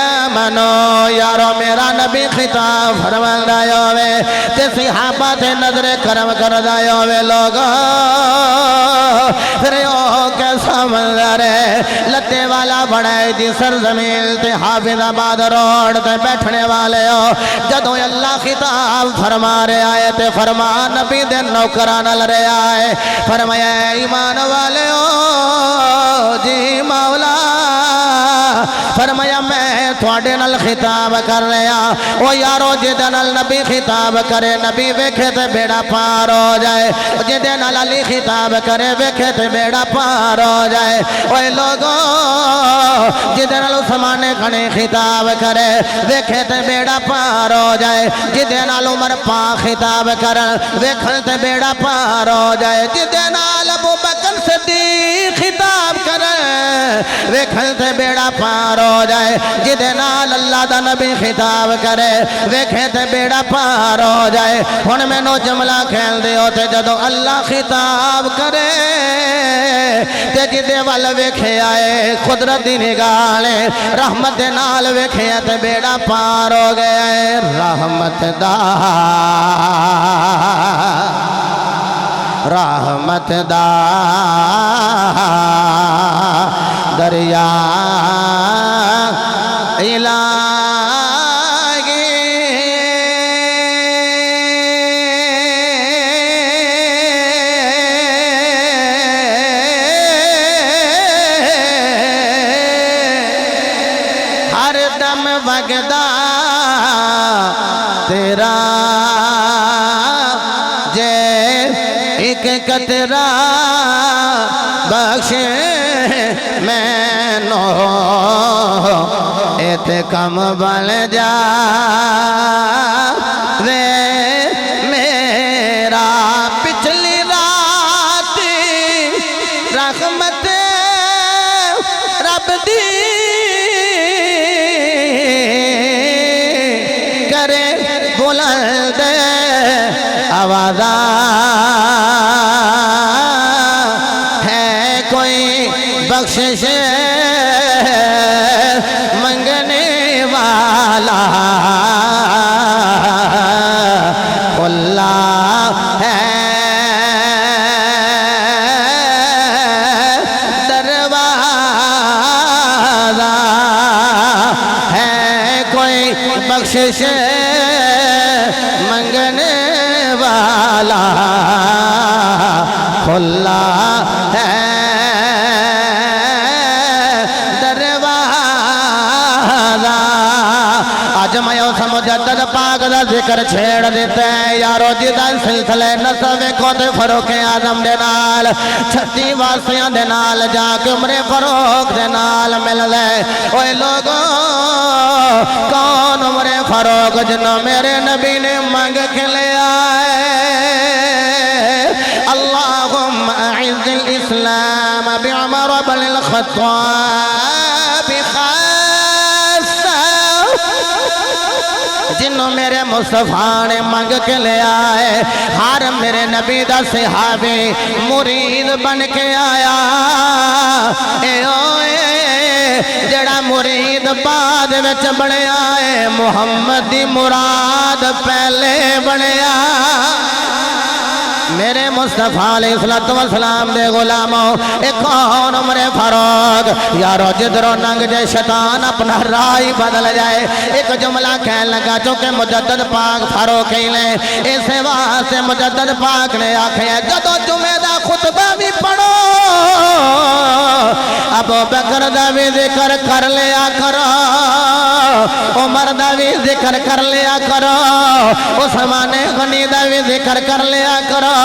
आमनू यारो मेरा नबी खिताब फरमांदा होवे ते सहाबा ते नजर करम करदा होवे लोगो फिर ओ कैसा मंजर है लत्ते वाला बनाए दी सरजमीन ते हाफिजाबाद रोड ते बैठने वाले हो जदों अल्लाह खिताब फरमा रहे आए ते फरमा नबी दे नौकरां नाल रहे आए फरमाया ईमान वाले हो जी मौला फरमाया मैं थोड़े नाल खिताब कर रहा ओ यारो जिदे नाल नबी खिताब करे नबी वेखे ते बेड़ा पार हो जाए जिदे नाल अली खिताब करे वेखे ते बेड़ा पार हो जाए ओए लोगो जिदे नाल उस्मान खने खिताब करे वेखे ते बेड़ा पार हो जाए जिदे नाल उमर पाक खिताब करे वेखन ते बेड़ा पार हो जाए जिदे नाल अबू बकर सिद्दीक खिताब करे वेखन ते बेड़ा पार हो जाए जिदे नाल अल्लाह दा नबी खिताब करे वेखे ते बेड़ा पार हो जाए हुण मैनू जुमला खेल दिओ ते जदों अल्लाह खिताब करे ते जिदे वल वेखे आए कुदरत दी निगाह ने रहमत दे नाल वेखे ते बेड़ा पार हो गया है रहमत दा दरिया इलागे हर दम वगदा तेरा जे एक कतरा बख्शे मैनो एते कम बल जा वे मेरा पिछली रात रहमत रब दी करे बुलंद आवाज़ा है कोई बख्शिश मंगने वाला खुला है दरवाज़ा है कोई बख्शिश मंगने वाला खुला है दरवाज़ा। आज मैं उस मुजद्दद पाक दा जिक्र छेड़ देता है यारो जिदा सिलसिले नसब को ते फरूक आजम दे नाल 36 वासियां दे नाल जाके उमरे फरूक दे नाल मिल ले। ओए लोगों कौन उमरे फरूक जिन्हों मेरे नबी ने मंग के लिया अल्लाहुम्मा अइज़्ज़िल इस्लाम बिउमर बिल ख़त्ताब जिन्हों मेरे मुस्तफा ने मंग के लिया है। हर मेरे नबी दा सहाबी मुरीद बन के आया जड़ा मुरीद बाद विच बनया है मुहम्मद दी मुराद पहले बनया। मेरे मुस्तफा अलैहिस्सलाम दे गुलामों एक कौन उमरे फारूक यारो जिधरों नंग जाए शैतान अपना राह ही बदल जाए। एक जुमला कह लगा चुके मुजद्दद पाक फारूक ही ने इस वास्ते मुजद्दद पाक ने आखिया जदों जुमे दा खुतबा भी पढ़ो अबू बकर दा भी जिक्र कर लिया करो उमर दा भी जिक्र कर लिया करो उस्मान गनी दा भी जिक्र कर लिया करो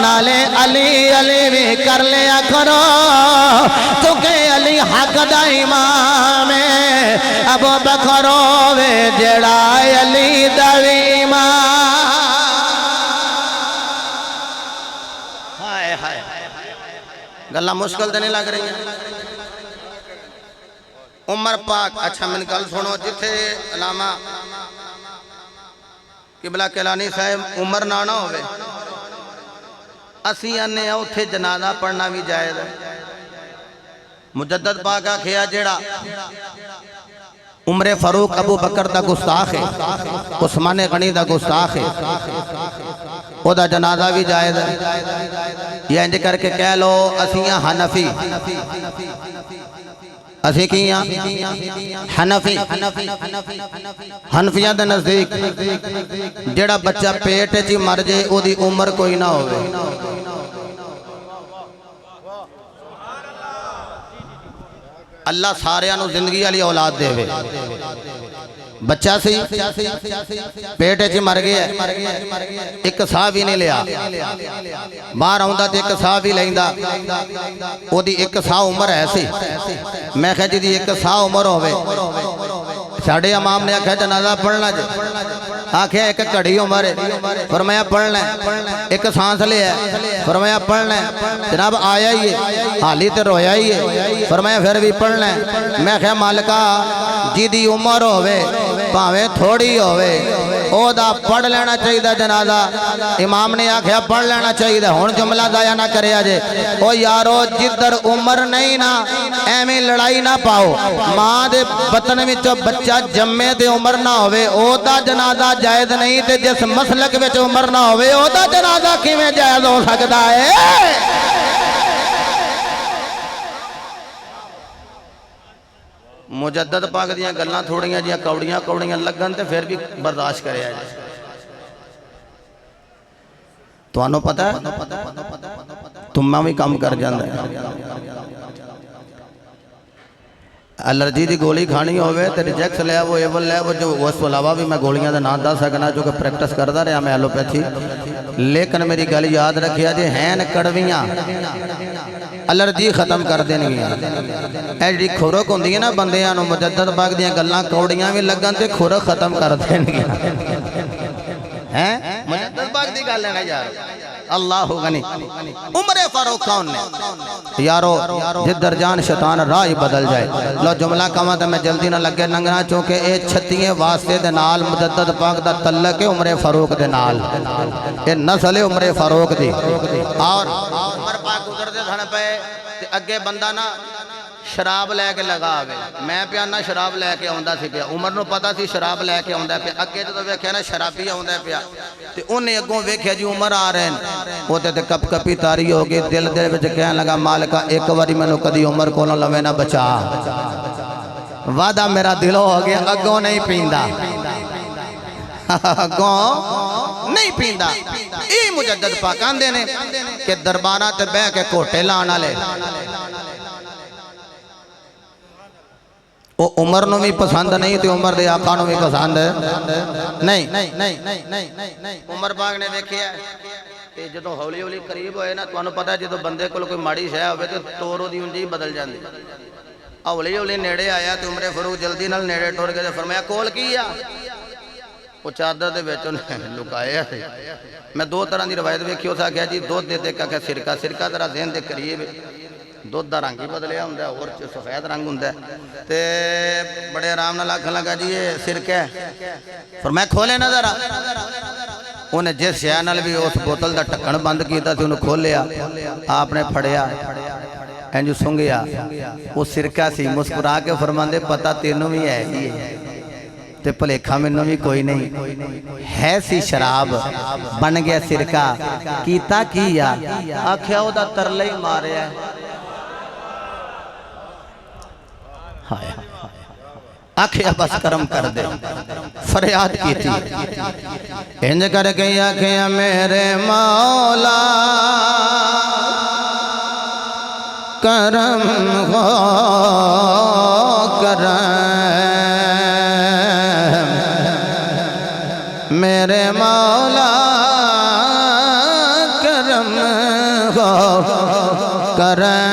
नाले अली अली भी कर लिया करो क्योंकि अली हक दा इमाम है अबू बकर वे जड़ा अली दा भी इमाम। हाय हाय गल्ला मुश्किल तो नहीं लग रही है। उमर पाक अच्छा मैंने गल सुनो जिथे अलामा किबला कैलानी साहब उमर ना ना होवे असी आने उथे जनाजा पढ़ना भी जायज़ है। मुजद्दद पाक आखिया जेड़ा उमरे फारूक अबू बकर दा गुस्ताख है उस्मान गनी दा गुस्ताख है ओदा जनाजा भी जायज़ है। या इंज करके कह लो असियां हनफी असी की हनफी हनफिया के नजदीक जेड़ा बच्चा पेट च मर जाए ओदी उम्र कोई ना होवे। अल्लाह सारियां नू जिंदगी वाली औलाद देवे। बच्चा सी पेट च मर गया एक साह भी नहीं लिया बाहर आउंदा ते एक साह भी लैंदा ओदी एक साह उम्र है सी। मैं कहा जी एक साह उम्र होवे साढ़े इमाम ने आख्या जनाजा पढ़ना जे आख्या एक घड़ी उम्र है फरमाया पढ़ना एक सांस लिया फरमाया पढ़ना जनाब आया ही है हाली तो रोया ही है फरमाया फिर भी पढ़ना। मैं क्या मालिका जिदी उम्र होवे भावें थोड़ी होवे ओदा पढ़ लेना चाहिए जनाजा। इमाम ने आख्या पढ़ लेना चाहिए हुण जुमला दाया ना करे जे ओ यारो जिधर उम्र नहीं ना एवें लड़ाई ना पाओ। मां दे बतन विचों बच्चा जम्मे ते उम्र ना होवे ओदा जनाजा जायज़ नहीं ते जिस मसलक विच उम्र ना होवे ओदा जनाजा किवें जायज़ हो सकता है। मुजद्दद पाक दियां गल्लां थोड़ियां जियां कौड़ियां कौड़ियां लगन ते फिर भी बर्दाश्त करे जाए। तुहानू पता है तुम्मा भी काम कर जांदा है। एलर्जी की गोली खानी होवे ते रिजेक्स लिया वो एवल लिया वो जो उस तो अलावा भी मैं गोलियां का नाम दस सकना जो कि प्रैक्टिस करता रहा मैं एलोपैथी। लेकिन मेरी गल याद रखिया जे हैं कड़वियाँ एलर्जी खत्म कर देनगियां। जी खुरक होंदी है ना बंदियां नूं मुजद्दद पाक दियां गल्लां कौड़ियां भी लगन ते खुरक खत्म कर देनगियां। हैं मुजद्दद पाक दी गल है ना यार। अल्लाह गनी उमरे फारूक कौन ने यारो जिधर जान शैतान राह ही बदल जाए। लो जुमला कमा तो मैं जल्दी ना लगे लंघना चूंकि ये 36 वास्ते दे नाल मुजद्दद पाक दा तल्लक है उमरे फारूक दे नाल। ये नस्ल है उमरे फारूक दी। और उमर पाक गुजरदे धन पे ते अगे बंदा ना शराब लैके लगा आवे। मैं पियाना शराब लैके आउंदा सी पिया। उमर नूं पता सी शराब लैके आउंदा पिया। अगे जो वेख्या ना शराबी आउंदा पिया ते उन्हें अगों वेख्या जी उमर आ रहे हैं। वो ते कप कपी तारी हो गई। दिल दे विच कहन लगा मालिका एक बारी मैनू कदी उमर कोलों लवे ना बचा। वादा मेरा दिलों हो गया अगों नहीं पींदा अगों नहीं पींदा। ये मुजद्दद पाक आंदे ने कि दरबारां ते बह के घोटे लाण वाले वो उमर नूं भी पसंद नहीं तो उमर दे आका नूं भी पसंद नहीं। उमर पाक ने देखिया ते जदों हौली हौली करीब होए ना तुहानूं पता जो बंदे कोल कोई माड़ी शै होवे ते तौर उहदी उंज ही बदल जांदी। हौली हौली नेड़े आया तो उमरे फारूक जल्दी नाल नेड़े टुर के फरमाया कोल की आ। वो चादर दे विच उहने लुकाया। मैं दो तरह की रवायत वेखी। उस आख्या जी दुध दे दे के सिरका सिरका तेरा ज़हन दे करीब दुध का रंग ही बदलिया होंगे और सफेद रंग होंगे ते बड़े आराम नाल आखन लगा जी ये सिरका है। पर मैं खोले ना जरा उन्हें जिस शै नाल भी उस बोतल का ढक्कन बंद किया उन्हें खोलिया आपने फड़िया इंज सुंघिया वो सिरका सी। मुस्कुरा के फरमांदे पता तेनों भी है ही ते भुलेखा मैनू भी कोई नहीं है सी शराब बन गया सिरका कीता की आ आख्या ओदा तरला ही मारिया। आखिया बस करम कर दे फरियाद की थी इंज करके आखिया मेरे मौला करम हो करम मेरे मौला करम हो करम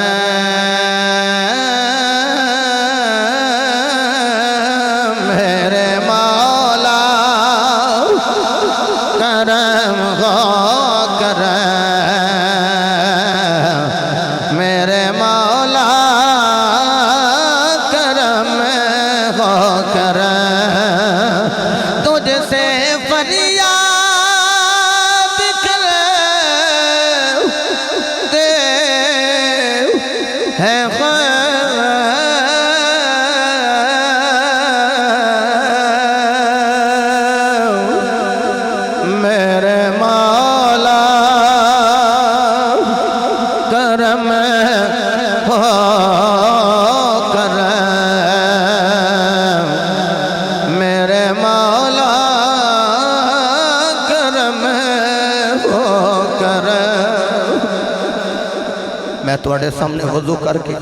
मैं तुहाडे सामने वजू करके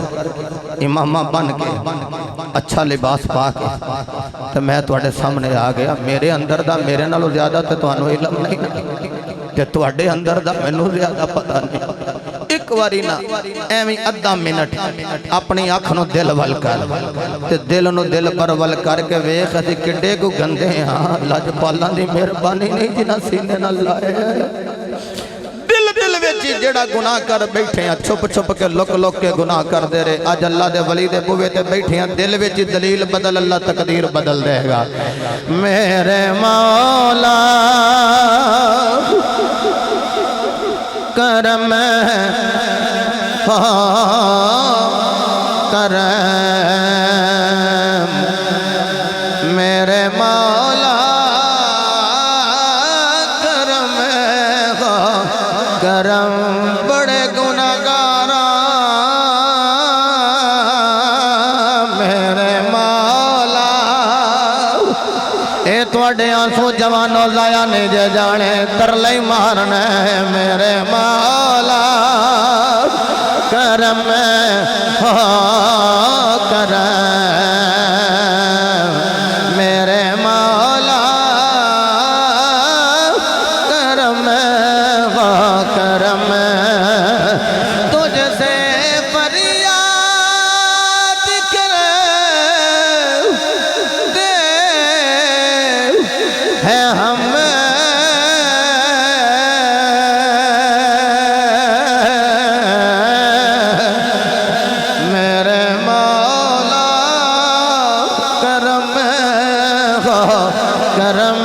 इमामा बन के अच्छा लिबास पा के तो मैं तुहाडे सामने आ गया। मेरे अंदर दा मेरे नालों ज्यादा तो तुहानू इल्म नहीं ते तुहाडे अंदर दा मैनू ज्यादा पता नहीं। एक बारी ना एवं अद्धा मिनट अपनी अख नूं दिल वल कर ते दिल नूं दिल पर वल करके वेख असीं किड्डे को गंदे हाँ। लजपालां दी मेहरबानी नहीं जिन्हां सीने नाल लाया जेड़ा गुनाह कर बैठे हैं छुप छुप के लुक लुक के गुनाह करते रहे। अज अल्लाह दे वली दे बुवे ते बैठे हैं दिल विच दलील बदल अल्लाह तकदीर बदल देगा। मेरे मौला करम करम मेरे मौला करम बड़े गुनाहगारा मेरे मौला ये थोड़े आंसू जवानों लाया नहीं जे जाने तरले ही मारना है। मेरे मौला करम हो करम मेरे मौला करम हो करम तुझसे फरियाद करे है हम करम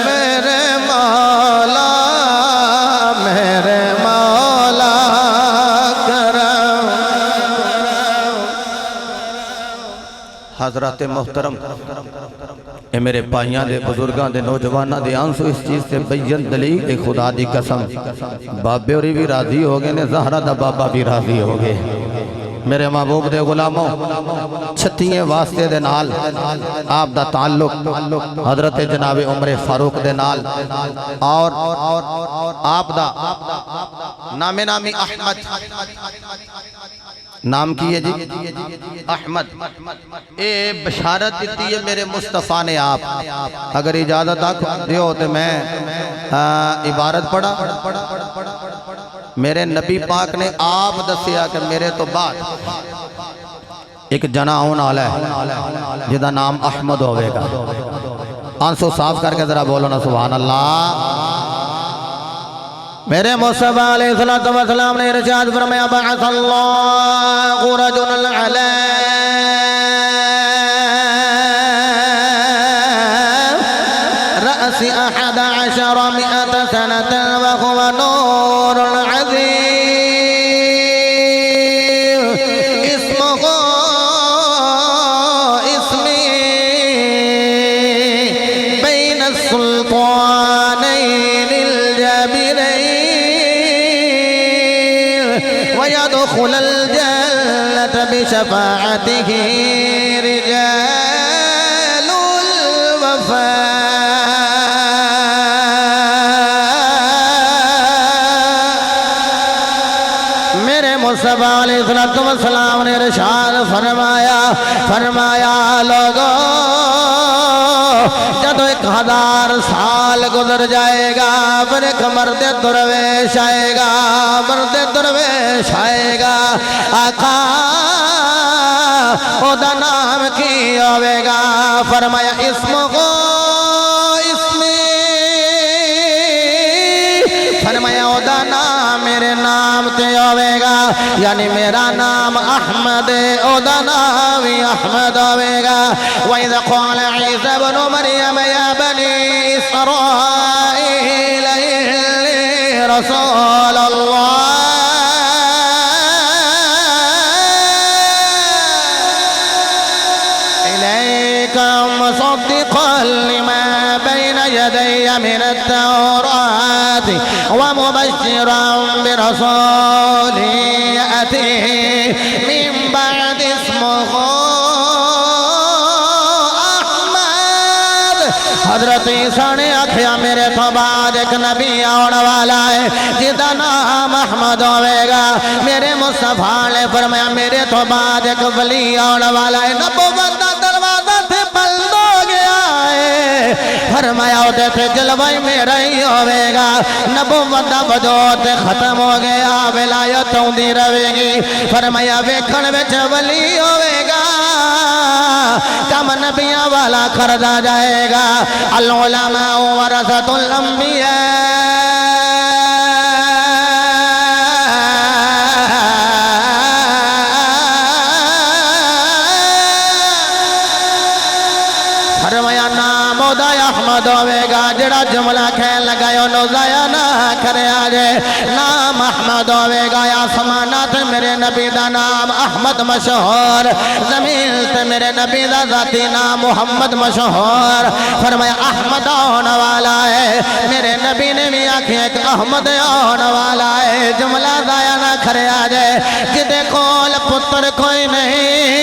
मेरे मौला करम। हजरत मोहतरम ये मेरे भाइयों के बुजुर्गों के नौजवानों के आंसू इस चीज़ से बयन दलील है खुदा की कसम। बाबे होरी भी राजी हो गए ने, ज़हरा दा बाबा भी राजी हो गए। मेरे महबूब दे गुलामों, 36वें वास्ते दे नाल आप दा ताल्लुक हजरत जनाबे उमर फारूक दे नाल और आप दा नामे नामी अहमद, नाम की है जी अहमद। ये बशारत दी है मेरे मुस्तफ़ा ने आप। अगर इजाजत दो तो मैं इबारत पढ़ा। मेरे नबी पाक ने आप दसिया कि मेरे तो बाद एक जना आने वाला है जिसका नाम अहमद होगा। आंसू साफ करके जरा बोलो ना सुभान अल्लाह। मेरे मुस्तफा अलैहिस्सलाम ने इरशाद फरमाया बअसल्लाहु रजुलन अला रअसी अहद अशर मिअत सनतन व हुवा नूरुन अज़ीम इस्मुहु इस्मी बैन सुल्तानैन वयदखुल अल-जन्नत बिशफाअतिही रिजालुल वफा। मेरे मुस्तफा अलैहिस्सलाम ने इरशाद फरमाया लोगों, जब 1000 साल गुजर जाएगा फिर एक मर्द दरवेश आएगा, मर्द दरवेश आएगा। आका ओदा नाम की होवेगा? फरमाया इस्मुहु इस्मी। फरमाया ओदा नाम मेरे नाम ते होवेगा, यानी मेरा नाम अहमद है, ओदा नाम ही अहमद होवेगा। वइज़ क़ाल ईसा इब्नु मरियम या बनी इस्राईल इन्नी रसूलुल्लाह इलैकुम मुसद्दिक़न लिमा बैना यदैय मिनत-तौरात व मुबश्शिरन बिरसूलिन यअती मिन बअदि इस्मुहु अहमद। हजरत ईसा ने आख्या मेरे तो बाद एक नबी आने वाला है जिसका नाम अहमद होगा। मेरे मुस्तफा ने फरमाया मेरे तो बाद एक वली आने वाला है, नबुव्वत का दरवाजा थे बंद हो गया है। फरमाया उधर से जलवाई मेरा ही होगा, नबुव्वत का वजूद खत्म हो गया, विलायत होती रहेगी। फरमाया वेखण विच वली होगा, कम नबियां वाला करदा जाएगा। अल उलमा वरसतुल अंबिया, फरमाया नाम ओदा अहमद होगा। जड़ा जुमला कह लगायो नौजाया ना करे आजे, नाम अहमद होगा। आसमाना ते मेरे नबी दा नाम अहमद मशहूर, जमीन ते मेरे नबी दा जाती नाम मोहम्मद मशहूर। फरमाया अहमद आने वाला है, मेरे नबी ने भी आखिया कि अहमद आने वाला है। जुमला जाया ना करे आजे, जिदे कोल पुत्र कोई नहीं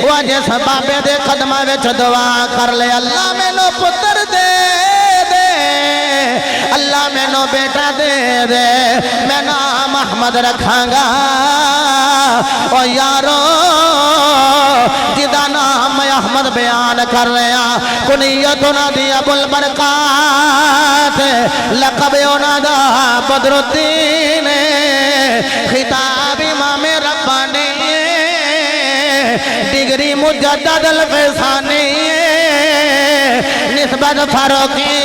वह जिस बाबे दे कदम विच दुआ कर ले, अल्लाह मैनू पुत्र दे दे, अल्लाह मैनू बेटा दे दे, मैं नाम अहमद रखांगा। ओ यारो जिदा नाम अहमद बयान कर रहा, कुनियत उन्हां दी अबुल बरकात, लक़ब उन्हां दा बदरुद्दीन, खिताब इमाम रब्बानी, डिग्री मुजद्दद अल-फैसानी, निस्बत फारूकी,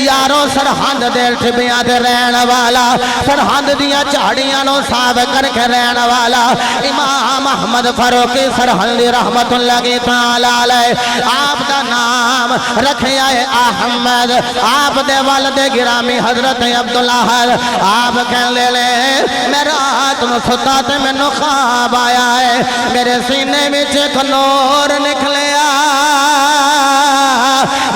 यारो सरहद दे ठिबियां ते रहन वाला, सरहद दियां झाड़ियां नो साफ करके रहन वाला इमाम अहमद फारूकी सरहदी रहमतुल्लाह तआला अलैह। आप दा नाम रखिया है अहमद। आप दे वालिद गिरामी हजरत अब्दुल्लाह आप कहंदे ने मैं रात नु सुता ते मैनू ख्वाब आया है, मेरे सीने विच एक नूर निकलिया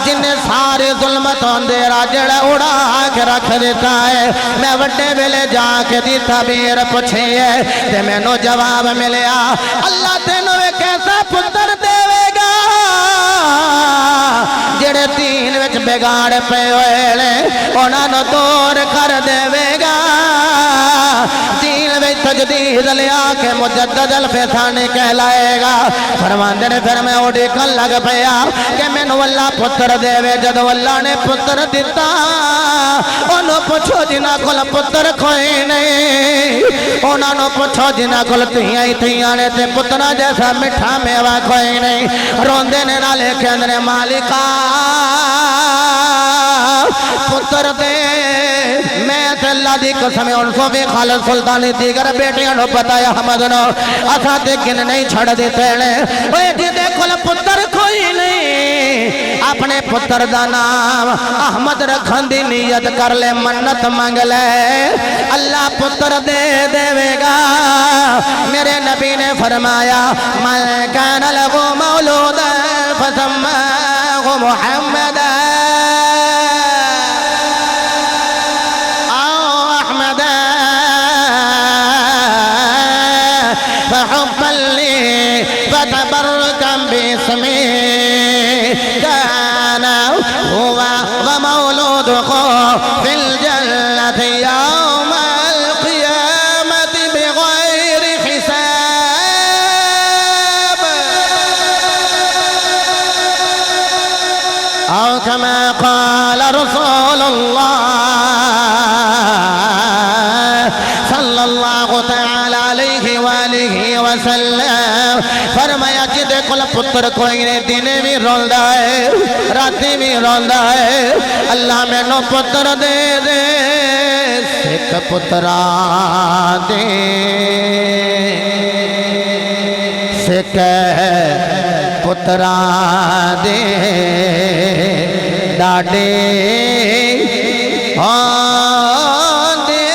जिन्हें सारे जुल्मत अंधेरा जड़ा उड़ा के रख देता है। मैं वड्डे वेले जाके दी तबीर पूछी है ते मैनू जवाब मिलिया अल्लाह तेनू एक ऐसा पुत्र देवेगा जेड़े दीन विच बिगाड़ पे होए ने उन्हां नू दूर कर देवेगा। दीन विच तजदीद लिया के मुजद्दद अल-फैसानी कहलाएगा। फरमांदे ने फिर मैं उड़कन लग पिया कि मैनू अल्लाह पुत्र देवे। जदों अल्लाह ने पुत्र दिता ओनू पुछो जिन्हां कोल पुत्र कोई नहीं, उन्हां नू पुछो जिन्हां कोल धीआं ही धीआं ने ते पुत्रा जैसा मिठा मेवा कोई नहीं। रोंदे ने नाले कहंदे ने मालिका पुत्र दे। मैं ते अल्लाह दी कसम उनसो भी खालिद सुल्तानी दीगर बेटियां नू पता है अहमद नो असां ते किन नहीं छड़ दिते ने। ओए जिहदे कोल पुत्र कोई नहीं अपने पुत्र दा नाम अहमद रखन दी नीयत कर ले, मन्नत मांग ले, अल्लाह पुत्र दे देवेगा। मेरे नबी ने फरमाया मन कान लहू मौलूद फसम्माहु मुहम्मद कमा क़ाल रसूलुल्लाह सल्लल्लाहु तआला अलैहि वालिहि वसल्लम। फरमाया जिहदे कोल पुत्र कोई नहीं दिने भी रोंदा है राती भी रोंदा है अल्लाह मैनू पुत्र दे दे। सिख पुत्रा दे सिख पुत्रा दे डाडे आंदे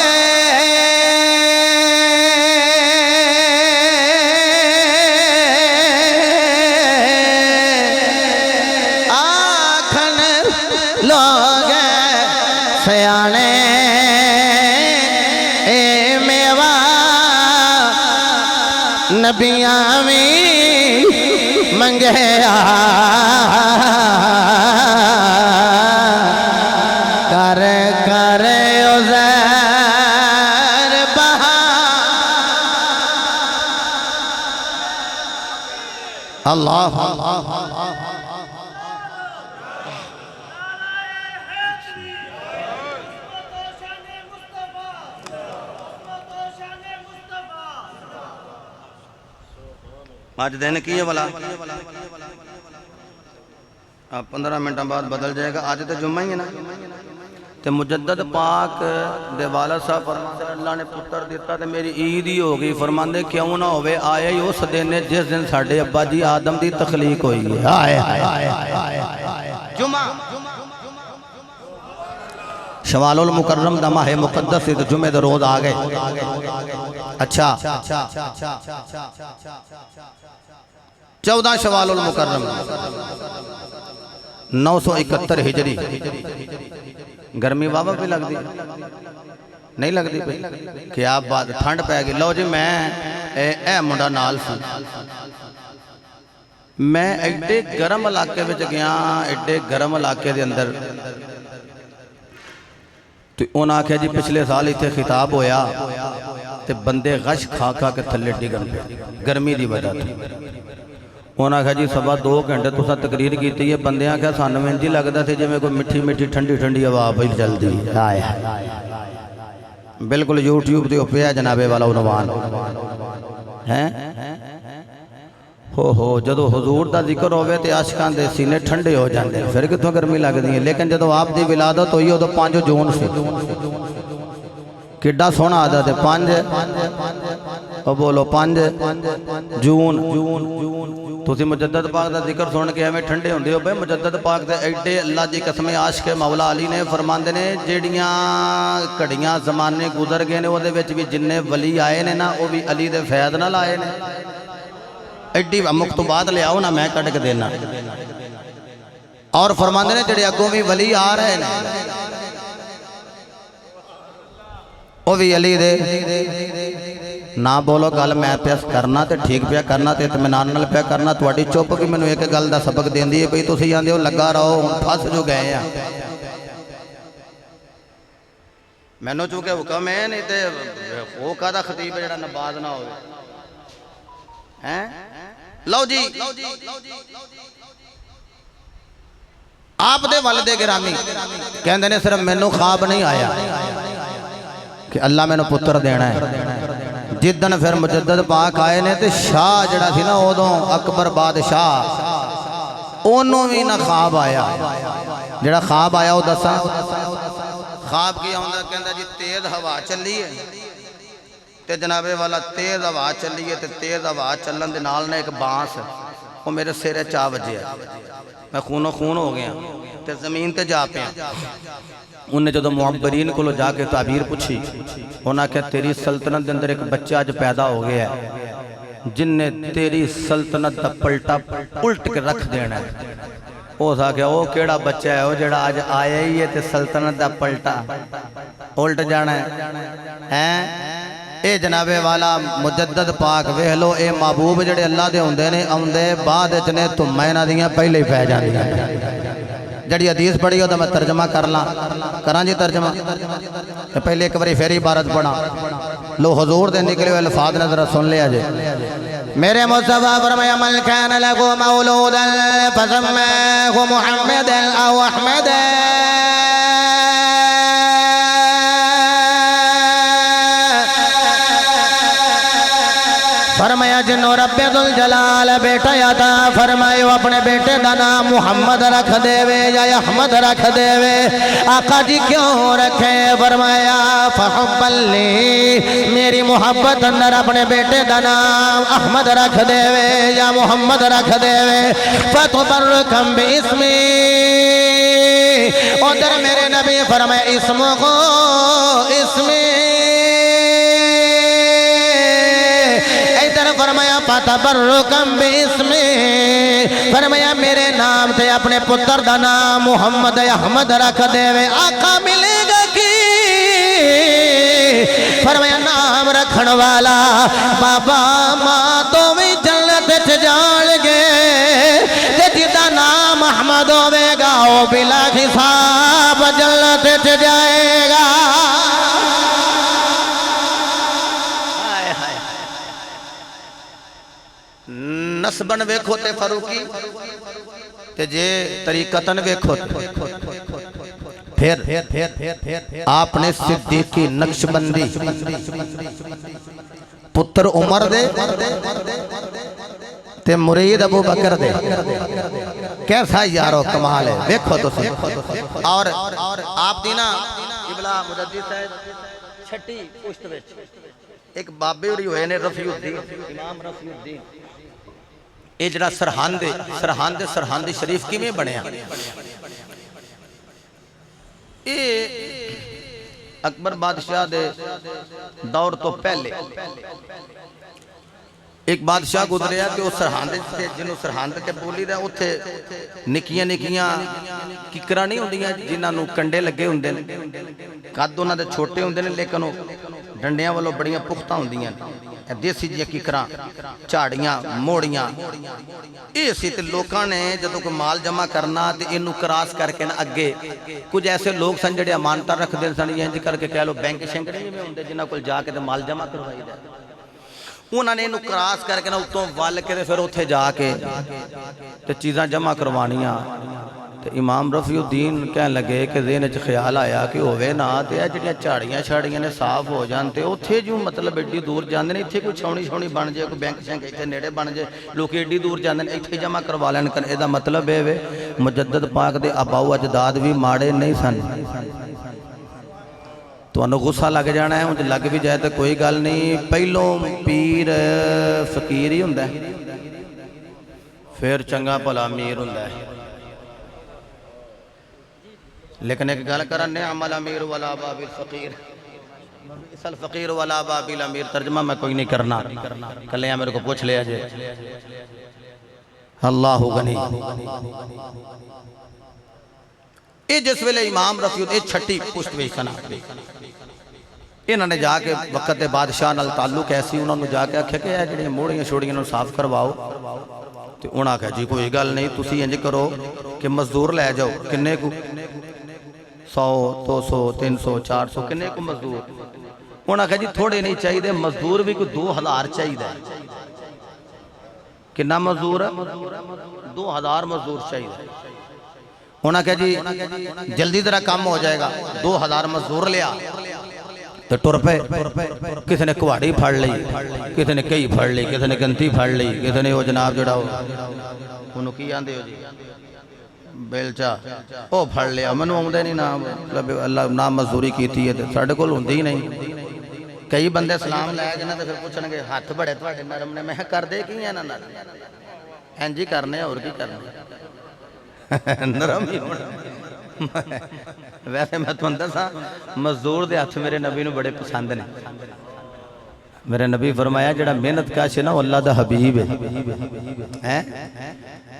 आखन लोग सयाने ए मेवा नबियां भी मंगया कर कर उज़ैर बहा। अल्लाह आज दिन की है वाला 15 मिनट बाद बदल जाएगा। आज तो जुम्मा ही है ना। तो मुजद्दद पाक दे वाला साहब फरमाते अल्लाह ने पुत्र दिता तो मेरी ईद ही हो गई। फरमाते क्यों ना होवे आया ही उस दिन ने जिस दिन साडे अब्बा जी आदम की तखलीक हुई है। जुम्मा शवालुल मुकर्रम दा माह मुकद्दस तो जुम्मे दे रोज आ गए। अच्छा 14 शवालुल मुकर्रम 971 हिजरी। गर्मी वावा भी लगती नहीं लगती भाई क्या बात ठंड पै गई। लो जी मैं ए मुंडा नाल सी मैं एडे गर्म इलाके में गया एडे गर्म इलाके के अंदर तो उन्हें आख्या जी पिछले साल इतने खिताब होया तो बंदे गश खा खा के थले डिगन पे गर्मी की वजह से। उन्हें आख्या जी 2.5 घंटे तुसा तकरीर की है बंदे आख्या सानू इंज ही लगता थे जिवें कोई मिठी मिठी ठंडी ठंडी हवा पई चलती बिल्कुल यूट्यूब से पे जनाबे वाला उनवान है। हो जदों हजूर का जिक्र होवे तो आशिकां दे सीने ठंडे हो जाते हैं, फिर कितों गर्मी लगती है। लेकिन जदों आप दी विलादत हुई उदों 5 जून से किड्डा सोहना आदत है 5 बोलो 5 जून। तुसी मुजद्दद पाक का जिक्र सुन के एवं ठंडे होंदे हो। भाई मुजद्दद पाक दे एडे अल्लाह दी कसम आशिक मौला अली ने फरमांदे ने जेड़ियां घड़ियां जमाने गुजर गए ने उहदे विच भी जिन्ने वली आए ने ना वो भी अली दे फैज़ नाल आए ने। एडी मुख्तबात लियाओ ना मैं कट के देना। और फरमांदे ने जेड़े अगों भी वली आ रहे ने वो भी अली दे। ना बोलो गल मैं पे करना तो ठीक पे करना तो इत्मीनान नाल पे करना। थोड़ी चुप कि मैनू एक गल का सबक देंदी है, भाई तुसीं आंदे हो लगा रहो हुण फस जो गए आ। मैनू चूंकि हुक्म है नहीं तो वो कादा खतीब है जिहड़ा नबाज ना होवे हैं। लो जी आप दे वलदे गिरामी कहंदे ने सिर्फ मैनू ख्वाब नहीं आया कि अल्लाह मैनू पुत्र देना है। जिदन फिर मुजद्दद पाक आए ने तो शाह जड़ा सी ना उदों अकबर बादशाह ओनू भी ना ख्वाब आया। जड़ा ख्वाब आया वो दसा ख्वाब की आउंदा कहंदा जी तेज हवा चली है ते जनाबे वाला तेज हवा चली है ते तेज हवा चलन दे नाल ना एक बांस वो मेरे सिरे चा वजिया, मैं खूनो खून हो गया ते जमीन ते जा पिया। उन्हें जो मुअब्बरीन को जाके ताबीर पूछी, उन्हें आख्या तेरी सल्तनत के अंदर एक बच्चा अज पैदा हो गया है जिन्ने तेरी सल्तनत का पलटा उल्ट के रख देना है। उस आख्या वो केड़ा बच्चा है वो जड़ा अज आया ही है ते सल्तनत का पलटा उल्ट जाना है। ये जनाबे वाला मुजद्दद पाक वेख लो, ये महबूब जड़े अल्लाह के होंदे ने आउंदे बाद ने धुम्मा इन्हां दियां पहले ही पै जांदियां। जड़ी हदीस पढ़ी हो तो मैं तर्जमा कर ला करा जी तर्जमा। तो पहले एक बारी फिर इबारत पढ़ा लो हुजूर दे निकले हुए अल्फाज ने जरा सुन लिया जे। मेरे मुस्तफा फरमाया मन कान लहू मौलूदन फसम्माहु मुहम्मदन औ अहमदन। फरमाया जिन्हों रब्बे दुल जलाल बेटा यादा फरमाए अपने बेटे का नाम मुहम्मद रख देवे या अहमद रख देवे। आका जी क्यों रखे? फरमाया फहुब्बली मेरी मोहब्बत अंदर अपने बेटे का नाम अहमद रख देवे या मोहम्मद रख देवे। फतुबर्रकम बिस्मी उधर मेरे नबी फरमाया इसमो को इसमें फरमाया फतबर्रुकम बिस्मी फरमाया मेरे नाम से अपने पुत्र का नाम मुहम्मद अहमद रख देवे। आका मिलेगा कि फरमाया नाम रखन वाला बाबा मां तो भी जन्नत च जाणगे ते जिदा नाम अहमद होवेगा वो बिला हिसाब जन्नत च जाएगा। नस्बन वेखो ते फरूकी ते जे तरीकतन वेखो फिर आपने सिद्दीकी नक्शबंदी पुत्र उमर दे ते मुरीद अबू बकर दे। कैसा यारो कमाल है वेखो तो सही। और आप दी ना इबला मुजद्दिद साहब छठी पुश्त विच एक बाबे होरी होए ने रफीउद्दीन इमाम रफीउद्दीन। ये जरा सरहंद शरीफ किवें बनया? ये अकबर बादशाह दे दौर तो पहले एक बादशाह गुजरिया कि सरहंद जिन्होंने सरहंद के बोली दा उत्थे निक्कियां निक्कियां किकरां नहीं होंदियां जिन्हां कंडे लगे होंदे ने। कद उन्हां दे छोटे होंदे ने लेकिन डंडियां वालों बड़ियां पुख्ता होंदियां। देसी जी किकरां झाड़ियां मोड़ियां ये सी ते लोकां ने जदों कोई माल जमा करना तो इनू क्रॉस करके ना अगे कुछ ऐसे लोग सन जिहड़े अमानत रखते सन इंज करके कह लो बैंक शेंक नहीं जिवें होंदे जिन्हां कोल जाके ते माल जमा करवाईदा। उन्होंने इनू क्रॉस करके ना उत्तों वल के फिर उत्थे जाके ते चीज़ां जमा करवानियां तो इमाम रफीउद्दीन कह लगे कि देन च ख्याल आया कि होवे ना तो यह जड़ियाँ झाड़ियाँ छाड़ियाँ ने साफ हो जान तो उत्थे जो मतलब एड्डी दूर जाते हैं, इत्थे कोई छौनी छौनी बन जाए, कोई बैंक शैंक इत्थे नेड़े बन जाए, लोग एड्डी दूर जाते हैं, इत्थे जमा करवा लैन कर। इसका मतलब ये वे मुजद्दद पाक दे आबाऊ अजदाद भी माड़े नहीं सन। तुहानू गुस्सा लग जाना है, उंज लग भी जाए तो कोई गल नहीं। पहलों पीर फकीर ही हुंदा है, फिर चंगा भला अमीर हुंदा है। लेकिन एक गल कर अमल अमीर वाला बाबिल फकीर सल फकीर वाला बाबिल अमीर, तर्जमा मैं कोई नहीं करना, कल मेरे को पूछ लिया जे। अल्लाह गनी। ये जिस वेले इमाम रफीउद्दीन छठी पुश्त वेखना इन्होंने जाके वक्त के बादशाह नाल ताल्लुक ऐसी, उन्होंने जाके आख्या कि यह जड़ियाँ मोड़ियाँ छोड़ियाँ साफ करवाओ। तो उन्हें आख्या जी कोई गल नहीं, तुसी इंज करो कि मजदूर लै जाओ। किन्ने को 100 200 300 400 किन्ने को मजदूर। उन्हें आख्या जी थोड़े नहीं चाहिए, मजदूर भी कोई 2000 चाहिए। कितना मजदूर है? 2000 मजदूर चाहिए। उन्हें आख्या जी जल्दी तरह काम हो जाएगा, 2000 मजदूर लिया। तो टुर पे किसी ने कुहाड़ी फड़ ली, किसी ने कई फड़ ली, किसी ने गंती फड़ ली, किसी ने वो जनाब जड़ा उन्होंने की आंदे हो जी बेलचा वो फड़ लिया। मैनू आउंदे नहीं ना, अल्लाह ना मजदूरी की है तो साढ़े कोल हुंदी ही नहीं। कई बंदे सलाम लै गए ना तो फिर पूछणगे हथ बड़े तुहाडे नरम ने। मैं करदे की है ना नरम, इंज ही करने और की करने नरम ही होना। वैसे मैं तुहानू दसां मजदूर दे हथ मेरे नबी नू बड़े पसंद ने। मेरे नबी फरमाया जिहड़ा मेहनत काश है ना अल्लाह दा हबीब है।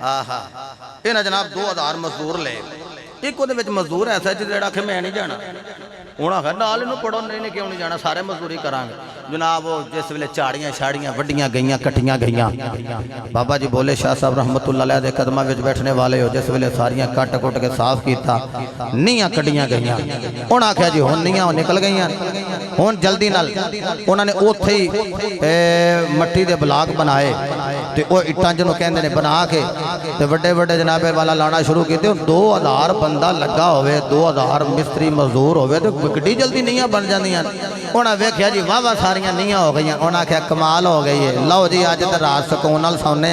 आहा इन्हां जनाब 2000 मजदूर ले। एक उहदे विच मजदूर ऐसा जिहड़ा आखे मैं नहीं जाना। उन्हें आखिया नाल इहनूं पढ़ो। नहीं क्यों नहीं जाना, सारे मजदूरी करांगे। जनाब वो जिस वेले झाड़ियाँ छाड़ियाँ वड्डियां गईयां कट्टियां गईयां, बाबा जी बोले शाह साहब रहमतुल्लाह अलैह दे कदमां विच बैठने वाले हो, जिस वेले सारियां कट कुट के साफ किया, नीयां कड्डियां गईयां। उन्हें आखिया जी हुण नीयां निकल गईयां, हुण जल्दी नाल उन्होंने उत्थे ही मट्टी दे ब्लाक बनाए ते वो इट्टां जिन्हों कहंदे ने बना के ते वड्डे वड्डे जनाबे वाला लाना शुरू कीते। 2000 बंदा लगा होवे, 2000 मिस्त्री मजदूर होवे ते किड्डी जल्दी नीयां बन जांदियां। उन्हें वेख्या जी वाह वाह सारियां नीयां हो गई। उन्हें आख्या कमाल हो गई है, लो जी अज तो रात सुकून नाल सौने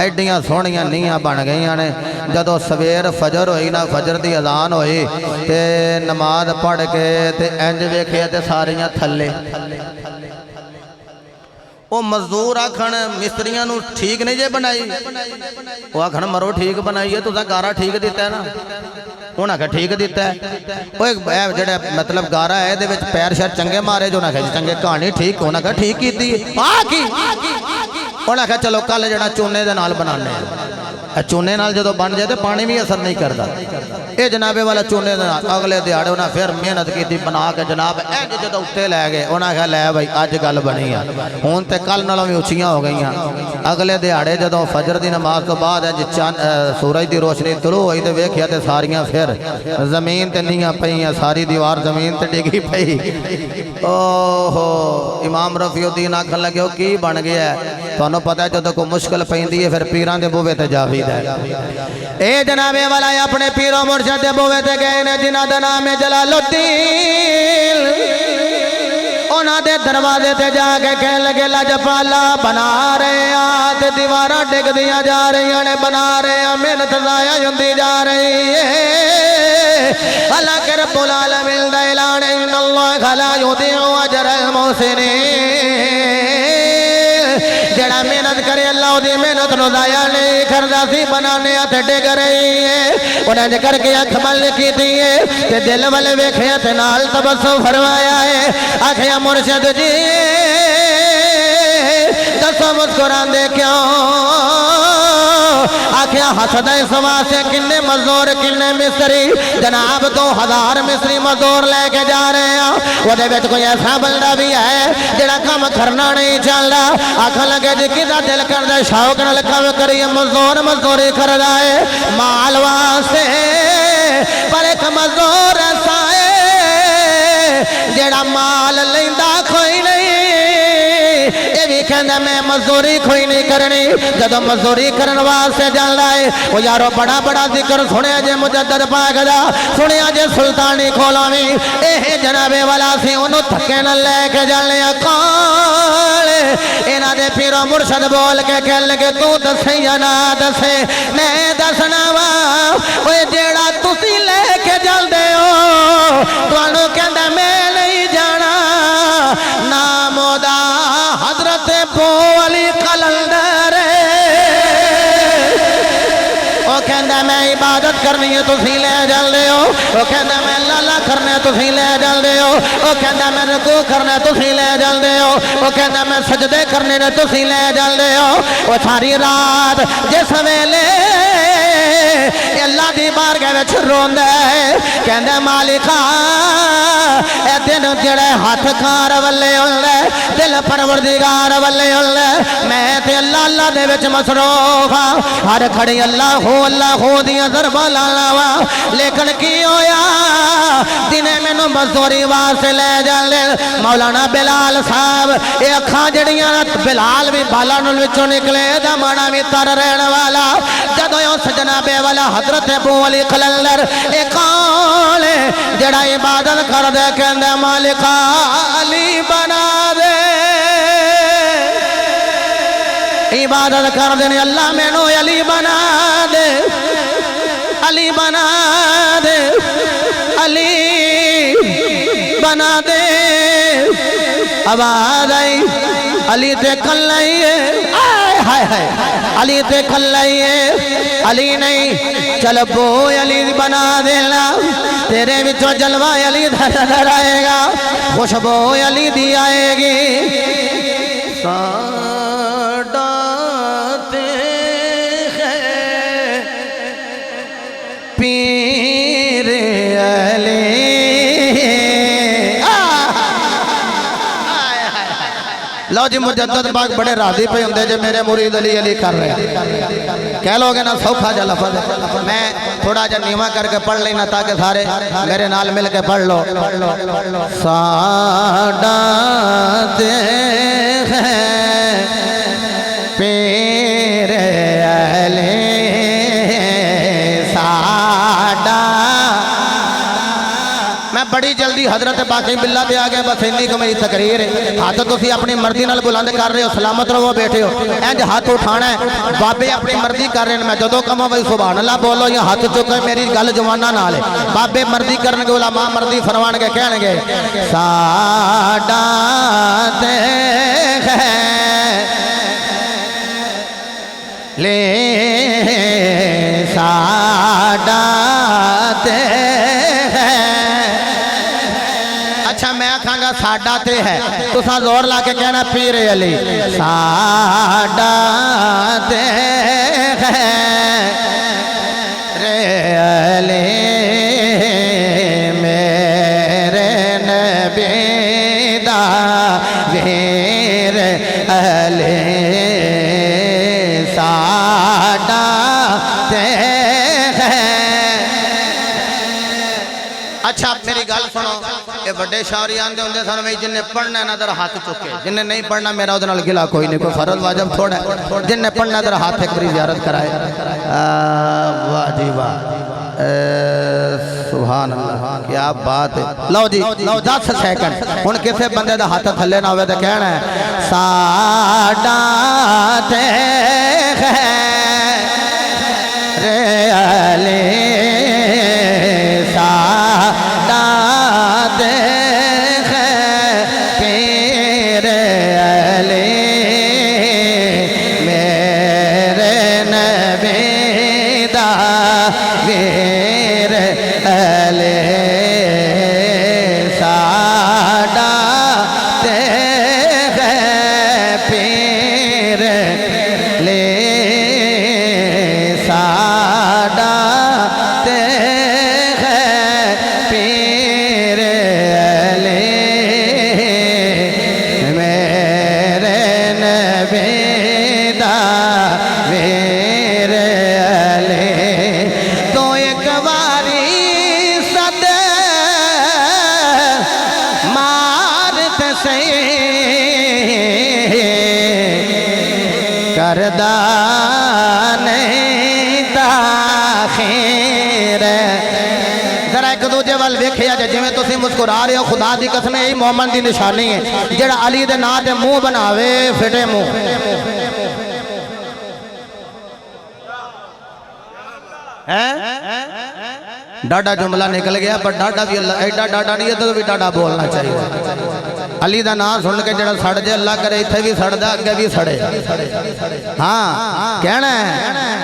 एडियां सोहणियां नीयां बन गई ने। जदों सवेर फजर होई ना, फजर की अजान होई ते नमाज पढ़ के ते इंज वेख्या ते सारियां थल्ले। वो मजदूर आखन मिस्त्रियां नू ठीक नहीं जे बनाई, वो आखन मरो ठीक बनाई है, तुसा गारा ठीक दिता है ना। उन्हें आख्या ठीक दिता है। जेड़ा मतलब गारा है ये पैर शैर चंगे मारे जो, उन्हें आख्या चंगे कहानी ठीक, उन्हें आख्या ठीक की। उन्हें आख्या चलो कल जरा चूने दे नाल बनाने, चूने नाल जदों बन जाए तो पानी भी असर नहीं करता। ये जनाबे वाला चूने दे नाल अगले दिहाड़े उन्हें फिर मेहनत की बना के जनाब इंज जदों उत्ते लै गए। उन्हें आख्या लै भाई अज गल बनी है, हुण ते कल नालों भी उच्चियां हो गई। अगले दिहाड़े जदों फजर की नमाज तो बाद सूरज की रोशनी तुलू हुई तो वेख्या तो सारियां फिर जमीन ते नीयां पईयां, सारी दीवार जमीन ते डिगी पई। ओहो इमाम रफीउद्दीन आखन लगे हो की बन गया। तुहानू पता है जदों कोई मुश्किल पैंदी है फिर पीरां दे बूहे ते जावीदा है। ए जनाबे वाला अपने पीरों मुर्शिद दे बूहे ते गए ने जिन्हां दा नाम है जलालुद्दीन। उन्हां दे दरवाजे ते जाके कह लगे लजपाला बना रहे आ ते दीवारां डिगदियां जा रही ने, बना रहे आ मेहनत जाया हुंदी जा रही है। अल्लाह के रब्बुल आलमीन दा ऐलान है इन्नल्लाह ला युदीउ अजरल मुहसिनीन। जेड़ा मेहनत करे अल्लाह उदी मेहनत नु जाया नहीं करदा सी। बनाने हथ डिग रही है, उन्हें करके अख बंद की है ते दिल वाले वेखे ते नाल तबस्सुम फरमाया है। आखिया मुर्शिद जी दसो मुस्कुरांदे क्यों? आखिया हसदा इस वास्ते किन्ने मजदूर किन्ने मिस्त्री जनाब 2000 मिस्त्री मजदूर लेके जा रहे हैं। वो कोई ऐसा बंदा भी है जेड़ा काम करना नहीं चलता। आखन लगे जी किदा दिल करदा शौक नाल काम करिए, मजदूर मजदूरी करदा है माल वास्ते। पर एक मजदूर ऐसा है जेड़ा माल लैंदा कोई नहीं, ये भी कहना मैं मजदूरी कोई नहीं करनी। जदों मजदूरी करने वास्ते जांदा है वो यारो बड़ा बड़ा जिक्र सुनिया जे मुजद्दद पाक दा, सुनिया जे सुल्तानी खोलावी जनाबे वाला सी उन्होंने धक्के न लैके जाने कौन इन्हां दे पीरो मुर्शद बोल के कह लगे तू दसे या ना दसे मैं दसना वा ओए जेड़ा तुसी लेके चलदे हो तुहानू कहंदा मैं नहीं जाना नाम ओदा हजरत बो अली कलंदर कहना मैं इबादत करनी है तुसी ले चलते हो। वो कहना मैं लाला करना तुसी ले चलते हो। वो कहना मैं रुकू करना तुसी ले चलते हो। वो कहना मैं सजदे करने ने तुसी ले चलते हो। वो सारी रात जिस वेले अल्लाह दी बारगाह विच रोंदा है कहंदा मालिका ए दिन जेड़े हथ कार वल्ले हुंदा दिल परवरदिगार वल्ले हुंदा मैं ते अल्लाह अल्लाह दे विच मसरूफ हां हर खड़ी अल्लाह हो दिया दरबा लाना वा लेकिन की होया दिने मैनू मजदूरी वास्ते ले जाने मौलाना बिलाल साहब ये अखा जड़ियां बिलाल भी बाला विचों निकले दा माना भी तर रहने वाला जदों उस जनाबे वाला हजरत अबू अली कलंदर ए कौन जड़ा इबादत कर दे कहंदा मालिका अली बना दे इबादत कर देने अल्लाह मैनू अली बना दे अली बना दे अली बना दे। आवाज आई अली ते कल्लाई है हाय हाय अली ते कल्लाई है अली नहीं चल बो अली बना देना तेरे विचों जलवा अली दा नजर आएगा खुशबू अली दी आएगी। पीर अली लो जी मुजद्दद पाक बड़े राजी पे होंगे जो मेरे मुरीद अली अली कर रहे कह लोगे ना सौखा जा लफज मैं थोड़ा जा नीवा करके पढ़ लेना ताकि सारे मेरे नाल मिल के पढ़ लो। साडा ते है पीर अली मैं बड़ी जल्दी हजरत बाकी बिल्ला पे आ गया बस इन्नी को मेरी तकरीर है। हाथ तुसी अपनी मर्जी नाल बुलंद कर रहे हो सलामत रहो बैठे हो इंज हाथ उठाना है बाबे अपनी मर्जी कर रहे हैं मैं जदों कहां भाई सुभान अल्लाह बोलो या हाथ चुके मेरी गल जवाना नाल है बाबे मर्जी करनगे उलमा मर्जी फरमानगे कहणगे साडा ते है ले साडा ते अच्छा मैं आखांगा साडा ते है तुसा जोर ला के कहना पीर अली साडा ते है रे अली मेरे नबी दा वीर अली साडा ते है। अच्छा मेरी गल सुनो ये बड़े शायरी आंदे होंगे सन भाई जिन्हें पढ़ना है ना जरा हाथ चुके जिन्हें नहीं पढ़ना मेरा उहदे नाल गिला कोई नहीं कोई फर्ज वाजिब थोड़ा जिन्हें पढ़ना जरा हाथ एक बारी ज़ियारत कराए। वाह जी वाह सुभान अल्लाह क्या बात है। लो जी 10 सेकंड हुण किसी बंदे दा हाथ थल्ले ना होवे ते कहना है साडा ते है रे अली साडा ते है पीर अली मेरे नबी दा वीर अली साडा ते है पीर ले साडा ते है पीर अली मेरे नबी दा वीर अली तो एक बारी सद मारत सही करदा नहीं ताखीर। जरा एक दूजे वाल वेखिया जे जिवें तुसीं मुस्कुरा रहे हो, खुदा दी कसम यही मोमन दी निशानी है। जेड़ा अली दे नां ते मुंह बनावे फिटे मुंह। डाडा जुमला निकल गया, पर डाडा भी अल्लाह एडा डाडा नहीं है तो भी डाडा बोलना चाहिए। अली दा नाम सुन के जरा सड़ जाए, अल्लाह करे इत्थे भी सड़दा अगे भी सड़े। हाँ कहना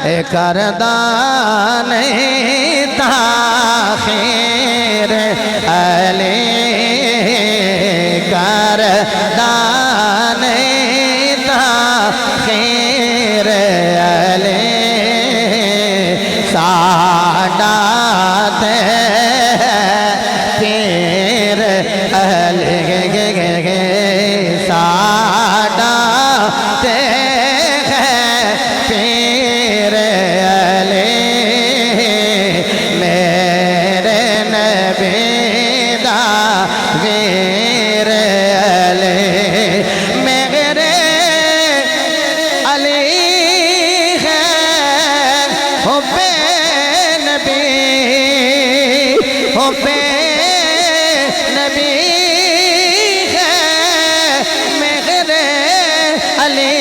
है करदा नहीं ताखीर अली, करदा नहीं ताखीर अली, साडा ते पीर अली, साडा ते पीर अली, मेरे नबी दा वीर अली, मेरे अली है हुब्बे नबी, हुब्बे नबी है मेरे अली,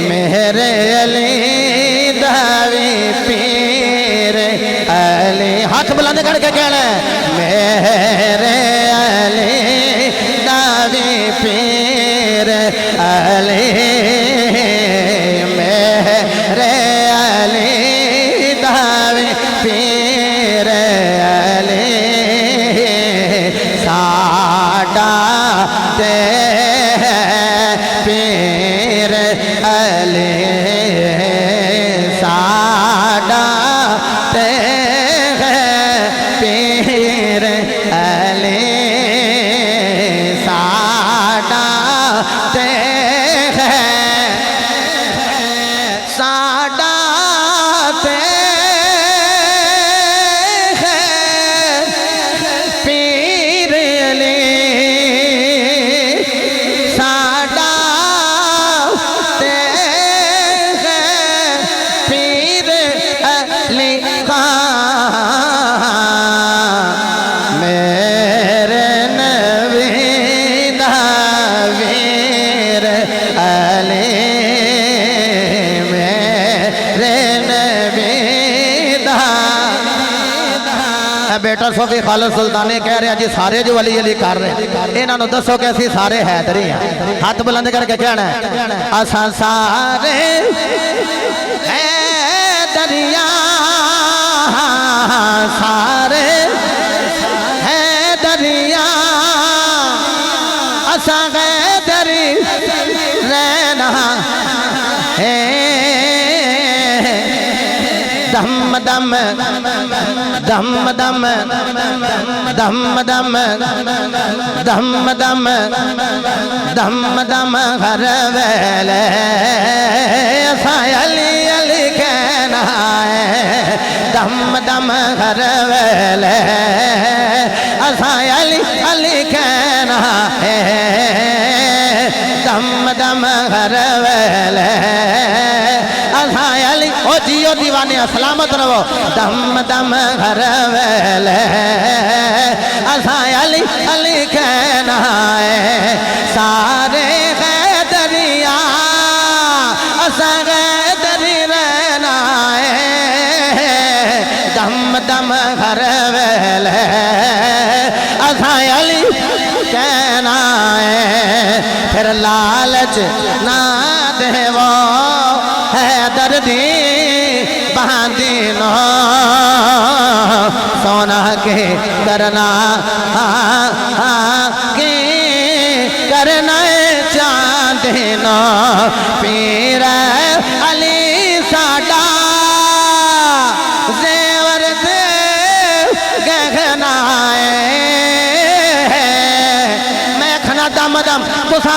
मेरे अली दावी पीर अली। हाथ बुलंद करके कहना मेरे अली दावी पीर अली, मेरे अली दावी पीर अली, साडा ते पीर अली, साडा ते पीर अली, साडा ते साडा ते पीर अली, साडा ते पीर अली, मेरे नबी दा वीर अली, मेरे नबी दा। बेटा सोफी खालिद सुल्तानी कह रहे जी सारे जो अली अली कर रहे, इन्हों दसो कि असी सारे हैदरी हैं। हाथ बुलंद करके कहना असा सारे हैदरिया, सारे हैदरिया, असा हैदरी रहना है, दम दम दम दम दम दम दम दम दम दम हर वेले असा अली अली कहना है, दम दम हर वेले असा अली अली कहना है, दम दम हर वेले असा अली। ओ जियो दीवाने सलामत रहो, दम दम हर वेले असा अली अली कहना है, सारे हैदरिया असा हैदरी रहना है, दम दम हर वेले असा अली कहना है। फिर लालच ना देवो हैदर दी बांधी नो, सोना के करना के करना चांदी नो, पीर अली साडा जेवर दे गहना है। मैं खना दम दम तुसा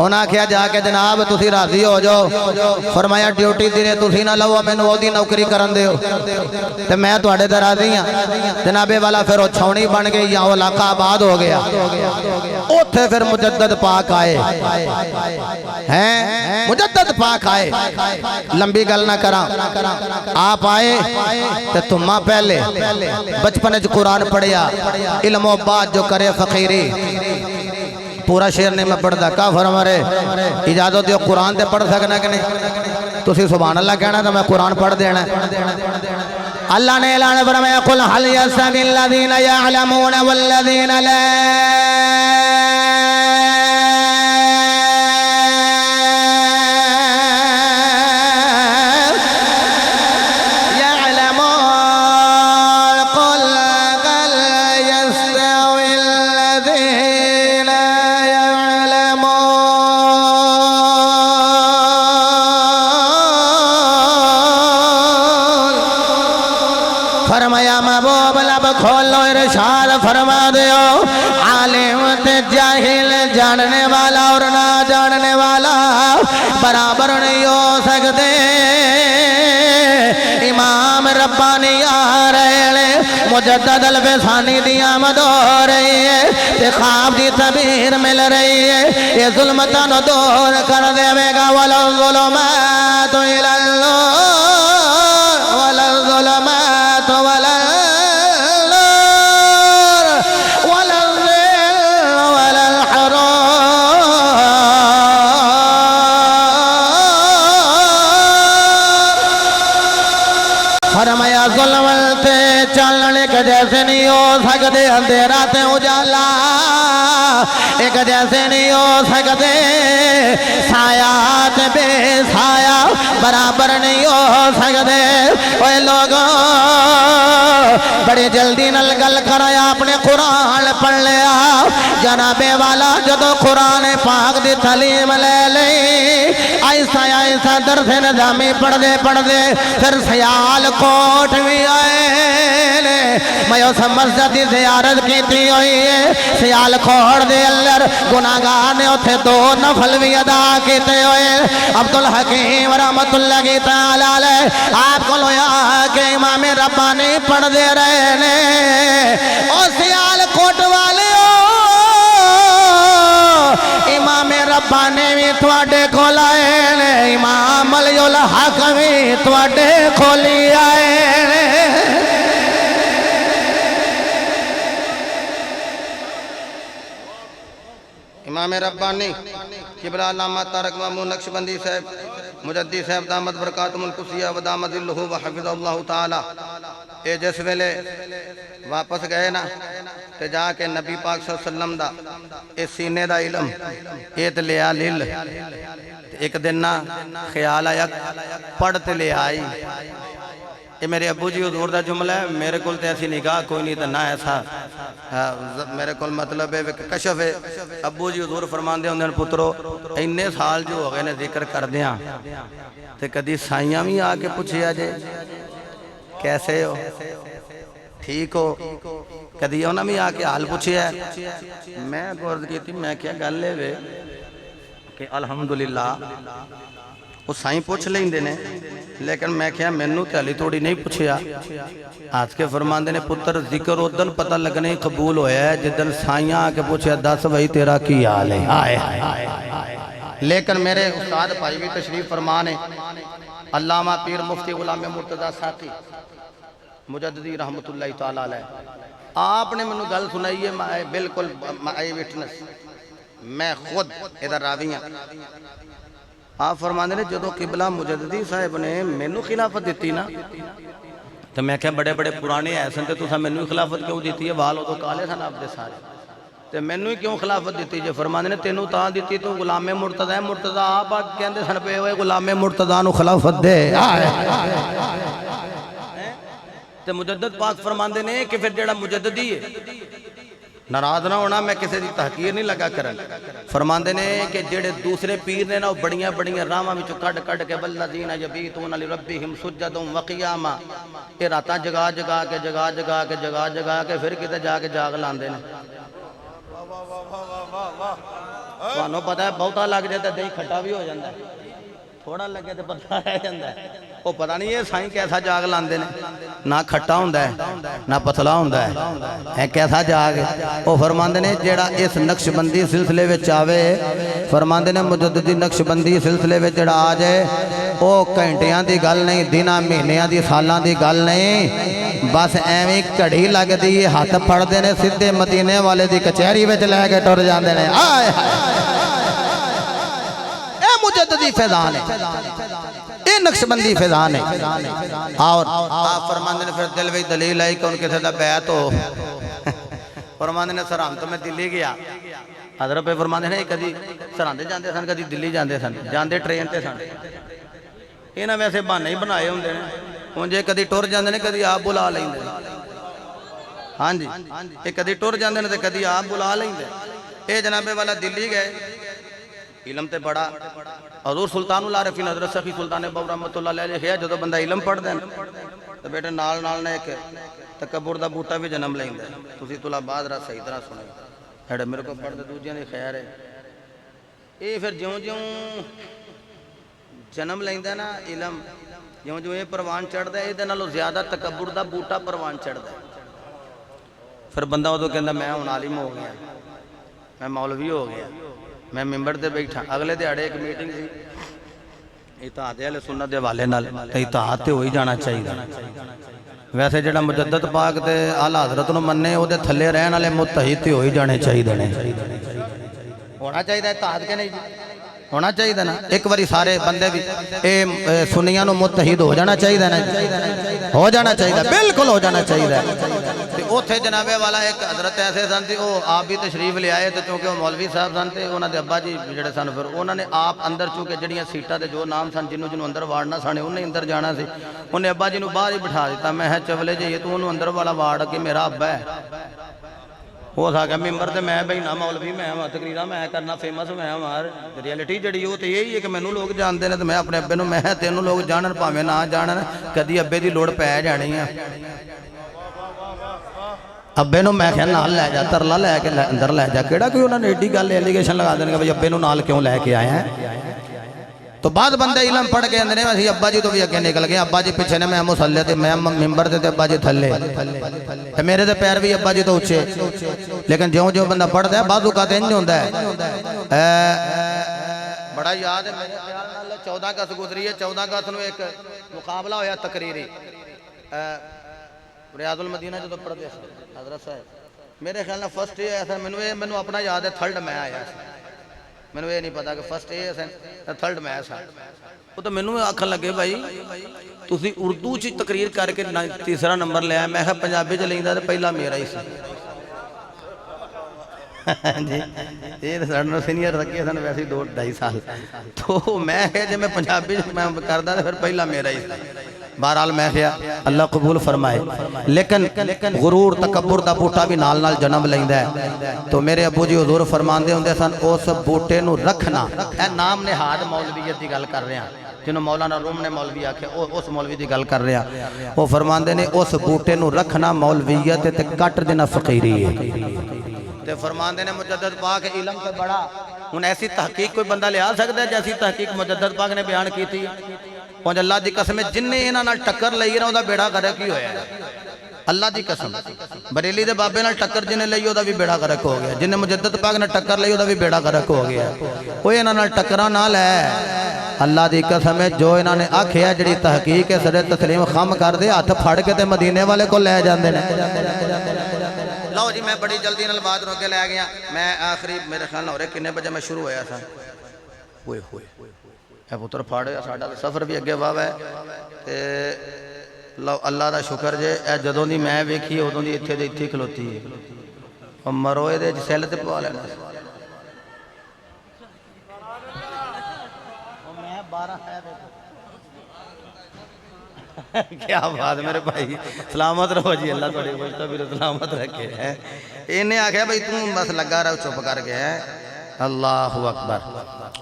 उन्हें आख्या जाके जनाब तुसी राजी हो जाओ। फरमाया ड्यूटी दिने तुसी ना लो, मैनू ओदी नौकरी करन दिओ ते मैं तुहाडे ते राजी हां। जनाबे वाला फिर छावनी बन गई या वो इलाका आबाद हो गया। उत्थे फिर मुजद्दद पाक आए हैं, मुजद्दद पाक आए। लंबी गल ना करा, आप आए ते तुमा पहले बचपन च कुरान पढ़िया, इल्मो बाद जो करे फकीरी। पूरा शेर नहीं मैं पढ़ता, का फरमारे इजाजत दियो कुरान ते पढ़ सकना कि नहीं? तुसी सुभान अल्लाह कहना तो मैं कुरान पढ़ देना। अल्लाह ने ऐलान फरमाया कुल हल यस्तविल लज़ीना यअलमून वल्लज़ीना ला खोलो इरशाद फरमा दियो आलिम ते जाहिल, जानने वाला और ना जानने वाला बराबर नहीं हो सकते। इमाम रब्बानी आ रहे, मुजद्दद अल-फ़सानी दी आमद हो रही है ते ख्वाब दी तबीर मिल रही है। ये ज़ुल्मतां नूं दूर कर देवेगा। वला ज़ुलुमात इलल नूर वला ज़ुलुमात वला फरमाया ज़ुल्मते चलने के जैसे नहीं हो सकते, अंधेरा ते उजाला एक जैसे नहीं हो सकते, साया ते बेसाया बराबर नहीं हो सकते। ओए लोगों बड़ी जल्दी नल गल कराया, अपने कुरान पढ़ लिया। जनाबे वाला जदों कुरान पाक दी तालीम ले ली, ऐसा ऐसा दर्स निज़ामी पढ़दे पढ़दे फिर सयाल कोट भी आए ने। मैं उस मस्जिद की ज़ियारत की हुई है। सयाल कोट दे अंदर गुनाहगार ने उथे दो नफल भी अदा किए हुए। अब्दुल हकीम रहमतुल्लाह तआला अलैह आप को के इमाम रब्बानी पढ़ते रहे ने। और सयाल कोट वाले इमाम रब्बानी भी तुहाडे कोल आए ने, इमाम अलीउल हक भी तुहाडे कोल आए ने। इमाम रब्बानी किबला अल्लामा तारक महमूद नक्शबंदी साहब मुजद्दी साहब दामद बरकातुहुल कुसिया व दामद ज़िल्लुहु व हफ़िज़हुल्लाहु ताला ये जिस वेले वापस गए ना ते जाके नबी पाक सल्लल्लाहु अलैहि वसल्लम दा ए सीने दा इल्म ए ते लिया लिल। एक दिन ना ख्याल आया पढ़ ते ले आई। ये मेरे अबू जी हुजूर दा जुमला है, मेरे को ऐसी निगाह कोई नहीं तो ना ऐसा मेरे को मतलब है कशफ है। अबू जी हुजूर फरमाते होंगे पुत्रो इन्ने साल जो हो गए ने जिक्र करदियां ते कदी साइयां भी आके पूछिया जे कैसे हो, ठीक हो, कदी उन्हें भी आके हाल पूछिया। मैं गुर्द की मैं क्या गल है कि अल्हम्दुलिल्लाह वो साईं पूछ लेंदे ने, लेकिन मैं क्या मैनू तो हाली थोड़ी नहीं पूछया। आज के फरमाते ने पुत्र जिक्र उदन पता लगने कबूल होया है जिदन साइयां आके पूछया दस भाई तेरा की हाल है। हाय लेकिन मेरे उस्ताद भाई भी तशरीफ फरमा ने अल्लामा पीर मुफ्ती गुलाम मुर्तज़ा साथी मुजद्दिदी रहमतुल्लाह तआला अलैह आपने मैनू गल सुनाई है, बिल्कुल आई विटनेस, मैं खुद इधर रावी हाँ। आप फरमाते ने जो किबला मुजद्दिदी साहब ने मैनू खिलाफत दी ना तो मैं क्या बड़े बड़े पुराने है सन, तो मैनू खिलाफत क्यों दी है? वाल उदों काले सन आपके सारे, तो मैनू ही क्यों खिलाफत दी जे? फरमाते ने तेनू तां दी तू गुलामे मुर्तज़ा है, मुर्तज़ा आप कहते सन पे हुए गुलामे मुर्तज़ा नू खिलाफत दे। तो मुजद्दद पाक फरमाते ने कि फिर जेड़ा मुजद्ददी है नाराज ना होना, मैं किसी की तहकीर नहीं लगा करन। फरमाते ने कि जेड़े दूसरे पीर ने ना बड़िया बड़िया रावां विचों कढ़ कढ़ के वल्लज़ीना यबीतूना लिरब्बिहिम सुज्जदन व क़ियामा ये रातां जगा जगा के फिर किते जाके जाग लांदे ने। ਤੁਹਾਨੂੰ ਪਤਾ ਹੈ ਬਹੁਤਾ ਲੱਗ ਜਾਏ ਤਾਂ ਦਹੀਂ ਖੱਟਾ ਵੀ ਹੋ ਜਾਂਦਾ, थोड़ा लगे तो पता रह जाता है। वो पता नहीं ये साईं कैसा जाग लाते ने, ना खट्टा होंदा है ना पतला होंदा है कैसा जाग। वो फरमाते ने जेड़ा इस नक्शबंदी सिलसिले विच आवे, फरमाते ने मुजद्दिदी नक्शबंदी सिलसिले विच जेड़ा आ जाए वो घंटियां दी गल नहीं, दिनां महीनियां दी सालां दी गल नहीं, बस एवें घड़ी लगदी हाथ फड़दे ने सीधे मदीने वाले दी कचहरी विच लैके टुर जांदे ने। आए मुजद्दिदी फैज़ान है, ये नक्शबंदी फैज़ान है। और आप फरमाते ने फिर दिल में दलील आई कि उनके साथ बैत हो। फरमाते ने सरहंद तो मैं दिल्ली गया, हज़रत पे फरमाते ने कभी सरहंद जाते सन, कभी दिल्ली जाते सन, जाते ट्रेन ते सन। इन्हें वैसे बहाने ही बनाए होंगे ने, हुण जे कभी टुर जाते हैं कभी आप बुला लेंगे। हाँ जी, ये कभी टुर जाते हैं तो कभी आप बुला लेंगे। ये जनाबे वाला दिल्ली गए, इलम ते बड़ा हज़ूर सुल्तानुल आरिफीन हज़रत सखी सुल्तान बहू रहमतुल्लाह अलैह लिखिया जो बंदा इलम पढ़ता है तो बेटे नाल नाल ने एक तकब्बुर दा बूटा भी जन्म लैंदा है। तुसीं तुला बाद रा सही तरह सुनो, जेड़ा मेरे को पढ़दे दूजियां दी खैर है। ये फिर ज्यों ज्यों जन्म लैंदा ना इलम, ज्यों ज्यों ये परवान चढ़दा है, इहदे नालों ज़्यादा तकब्बुर दा बूटा परवान चढ़दा है। फिर बंदा उदों कहंदा मैं हुण आलिम हो गया, मैं मौलवी हो गया, मैं मिंबर ते बैठा। अगले दिहाड़े एक मीटिंग सी इताअत अहले सुन्नत दे हवाले नाल, ते इताअत ते हो ही जाना चाहिए। वैसे जेड़ा मुजद्दद पाक ते आला हज़रत नूं मन्ने ओहदे थल्ले रहण वाले मुत्तहिद ते हो ही जाने चाहिए ने। होना चाहिए इताअत के नहीं होना चाहिए ना। एक बारी सारे बंदे भी ए सुन्नियां नूं मुत्तहिद हो जाना चाहिए ना, हो जाना चाहिए, बिल्कुल हो जाना चाहिए। उत्थे जनाबे वाला एक हज़रत ऐसे सन वो आप भी तशरीफ ले आए, तो क्योंकि मौलवी साहब सन तो उन्होंने अब्बा जी जोड़े सन, फिर उन्होंने आप अंदर चूँकि जड़ियाँ सीटां के जो नाम सन जिन्हों जिन्हों अंदर वाड़ना सन उन्हें अंदर जाना सी, उन्हें अब्बा जी को बाहर ही बिठा दिता। मैं चवले जी तू उन्होंने अंदर वाला वाड़ के मेरा अब्बा है। हो सका मिंबर तो मैं बहना मौलवी मैं वहाँ तकरीरा मैं करना फेमस मैं मार रियलिटी जी वो तो यही है कि मैनू लोग जानते हैं, तो मैं अपने अब्बे मैं तेनों लोग जानन भावें ना जानन, कदी अब्बे की लोड़ पै जानी है। अब्बे नूं मैं क्या नाल लै जा, तरला लैके अंदर लै जा, केड़ा कोई उन्होंने एडी गल एलीगेशन लगा देंगे भाई अब्बे नूं नाल क्यों लैके आए हैं। तो बाद बंदे इलम पढ़ के आंदे ने असीं अब्बा जी तो भी अगे निकल गए, अब्बा जी पिछे ने मैं मुसल्ले ते मैं मिंबर ते अब्बा जी थल्ले, ते मेरे ते पैर भी अब्बा जी तो उच्चे। लेकिन ज्यों ज्यों बंदा पढ़दा है बाजू का इंज हुंदा है। बड़ा याद है मेरे ख्याल नाल 14 अगस्त गुजरी है, 14 अगस्त नूं एक मुकाबला होया तकरीरी रियाजुल मदीना जो पढ़ते हज़रत साहब, मेरे ख्याल में फर्स्ट ये आया था, मैनू अपना याद है थर्ड मैं आया, मैनू ये नहीं पता कि फर्स्ट ये थर्ड मैं सा। वो तो मैनू आखन लगे भाई तुसी उर्दू च तकरीर करके तीसरा नंबर लिया, मैं कहा पंजाबी च लेंदा तो पहला मेरा ही सी। जी ये साढ़े सीनियर रखे सन वैसे 2-2.5 साल, तो मैं जो मैं पंजाबी मैं करदा तो फिर पहला मेरा ही सी। बहरहाल मैं क्या अल्लाह कबूल फरमाए, लेकिन गुरूर तकब्बुर दा बूटा भी नाल नाल जन्म लैंदा है। तो मेरे अबू जी हुजूर फरमांदे हुंदे सन उस बूटे नूं रखना, ए नाम निहाद मौलवीयत की गल कर रहे हैं, जिन्होंने मौलाना रूम ने मौलवी आखे उस मौलवी की गल कर रहे हैं। वो फरमांदे ने उस बूटे नूं रखना मौलवीयत ते कट देना फकीरी है। ते फरमांदे ने मुजद्दद पाक इलम ते बड़ा हुण ऐसी तहकीक कोई बंदा लिया सकता है जैसी तहकीक मुजद्दद पाक ने बयान की थी। और अल्लाह की कसम जिन्हें इन्हां नाल टक्कर लई ना उहदा बेड़ा गर्क ही होया। अल्लाह की कसम बरेली दे बाबे नाल टक्कर जिन्हें लई उहदा भी बेड़ा गर्क हो गया, जिन्हें मुजद्दद पाक ने टक्कर लई उहदा भी बेड़ा गर्क हो गया। कोई इन्हां नाल टक्करां ना लै, अल्लाह की कसम है जो इन्होंने आखिया जी तहकीक है सरे तस्लीम खम कर दे हाथ फड़ के ते मदीने वाले को लै जांदे ने। लो जी मैं बड़ी जल्दी नाल बात रोक के लै गया। मैं आखिरी मेरे ख्याल हो रहे किन्ने बजे मैं शुरू होया था, होए होए ए पुत्र फाड़ साडा सफ़र भी अगे वाह है। ते लो अल्लाह का शुक्र जे ए जदों दी मैं वेखी उदों दी इत्थे दे इत्थे खलोती है। और मरो ये सैल ते पवा लेना क्या बात मेरे भाई, सलामत रहो जी, अल्लाह थोड़ी मुझे भी सलामत रखे है। इन्हें आख्या भाई तू बस लगा रहा चुप करके है। अल्लाह अकबर।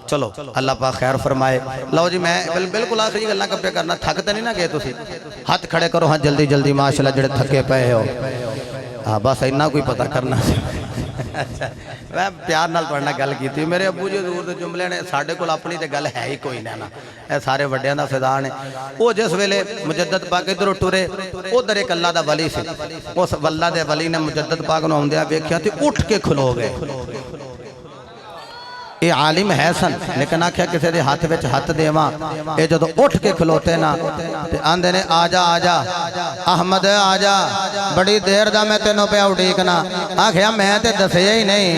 चलो अल्लाह पाक खैर फरमाए। लो जी मैं बिल्कुल आखिरी गल्लां कप्पे करना, थक तो नहीं ना गए तुसी? हाथ खड़े करो हाँ जल्दी जल्दी माशाल्लाह जेड़े थके पे हो। हाँ बस इन्ना कोई पता करना अच्छा मैं प्यार नाल तुहाडे नाल गल कीती मेरे अबू जी हजूर दे जुमले ने साडे कोल अपनी ते गल है ही कोई ना ये सारे वड्डियां दा फिदा ने वो जिस वेले मुजद्दद पाक इधरों टुरे उधर एक अल्लाह दा वली सी उस अल्लाह दे वली ने मुजद्दद पाक नूं आउंदिया वेख्या ते उठ के खलो गए ये आलिम है सन लेकिन आख्या किसी के हाथ में हथ देव ये जो उठ के खलोते ना आंदे ने आजा आजा अहमद आजा बड़ी देर का मैं तेनों पे उड़ीकना आख्या मैं तो दसिया ही नहीं